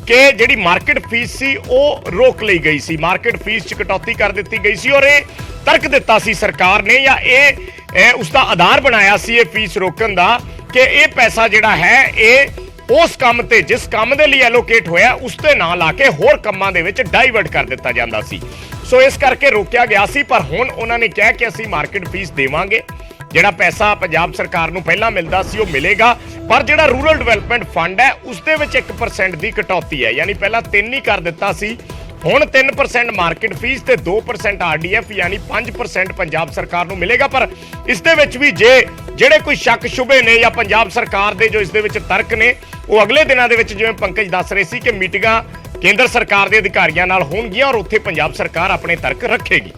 ਕਿ ਜਿਹੜੀ ਮਾਰਕੀਟ ਫੀਸ ਸੀ ਉਹ ਰੋਕ ਲਈ ਗਈ ਸੀ, ਮਾਰਕੀਟ ਫੀਸ 'ਚ ਕਟੌਤੀ ਕਰ ਦਿੱਤੀ ਗਈ ਸੀ ਔਰ ਇਹ ਤਰਕ ਦਿੱਤਾ ਸੀ ਸਰਕਾਰ ਨੇ ਜਾਂ ਇਹ ਉਸ ਦਾ ਆਧਾਰ ਬਣਾਇਆ ਸੀ ਇਹ ਫੀਸ ਰੋਕਣ ਦਾ ਕਿ ਇਹ ਪੈਸਾ ਜਿਹੜਾ ਹੈ ਇਹ ਉਸ ਕੰਮ ਤੇ ਜਿਸ ਕੰਮ ਦੇ ਲਈ ਐਲੋਕੇਟ ਹੋਇਆ ਉਸ ਤੇ ਨਾ ਲਾ ਕੇ ਹੋਰ ਕੰਮਾਂ ਦੇ ਵਿੱਚ ਡਾਈਵਰਟ ਕਰ ਦਿੱਤਾ ਜਾਂਦਾ ਸੀ। ਸੋ ਇਸ ਕਰਕੇ ਰੋਕਿਆ ਗਿਆ ਸੀ, ਪਰ ਹੁਣ ਉਹਨਾਂ ਨੇ ਕਿਹਾ ਕਿ ਅਸੀਂ ਮਾਰਕੀਟ ਫੀਸ ਦੇਵਾਂਗੇ, ਜਿਹੜਾ ਪੈਸਾ ਪੰਜਾਬ ਸਰਕਾਰ ਨੂੰ ਪਹਿਲਾਂ ਮਿਲਦਾ ਸੀ ਉਹ ਮਿਲੇਗਾ, ਪਰ ਜਿਹੜਾ ਰੂਰਲ ਡਿਵੈਲਪਮੈਂਟ ਫੰਡ ਹੈ ਉਸ ਦੇ ਵਿੱਚ 1% ਦੀ ਕਟੌਤੀ ਹੈ, ਯਾਨੀ ਪਹਿਲਾਂ 3 ਹੀ ਕਰ ਦਿੱਤਾ ਸੀ, ਹੁਣ 3% ਮਾਰਕੀਟ ਫੀਸ ਤੇ 2% ਆਰਡੀਐਫ ਯਾਨੀ 5% ਪੰਜਾਬ ਸਰਕਾਰ ਨੂੰ ਮਿਲੇਗਾ। ਪਰ ਇਸ ਦੇ ਵਿੱਚ ਵੀ ਜਿਹੜੇ ਕੋਈ ਸ਼ੱਕ ਸ਼ੁਬੇ ਨੇ ਜਾਂ ਪੰਜਾਬ ਸਰਕਾਰ ਦੇ ਜੋ ਇਸ ਦੇ ਵਿੱਚ ਤਰਕ ਨੇ ਉਹ ਅਗਲੇ ਦਿਨਾਂ ਦੇ ਵਿੱਚ ਜਿਵੇਂ ਪੰਕਜ ਦੱਸ ਰਹੇ ਸੀ ਕਿ ਮੀਟਿੰਗਾਂ ਕੇਂਦਰ ਸਰਕਾਰ ਦੇ ਅਧਿਕਾਰੀਆਂ ਨਾਲ ਹੋਣਗੀਆਂ ਔਰ ਉੱਥੇ ਪੰਜਾਬ ਸਰਕਾਰ ਆਪਣੇ ਤਰਕ ਰੱਖੇਗੀ।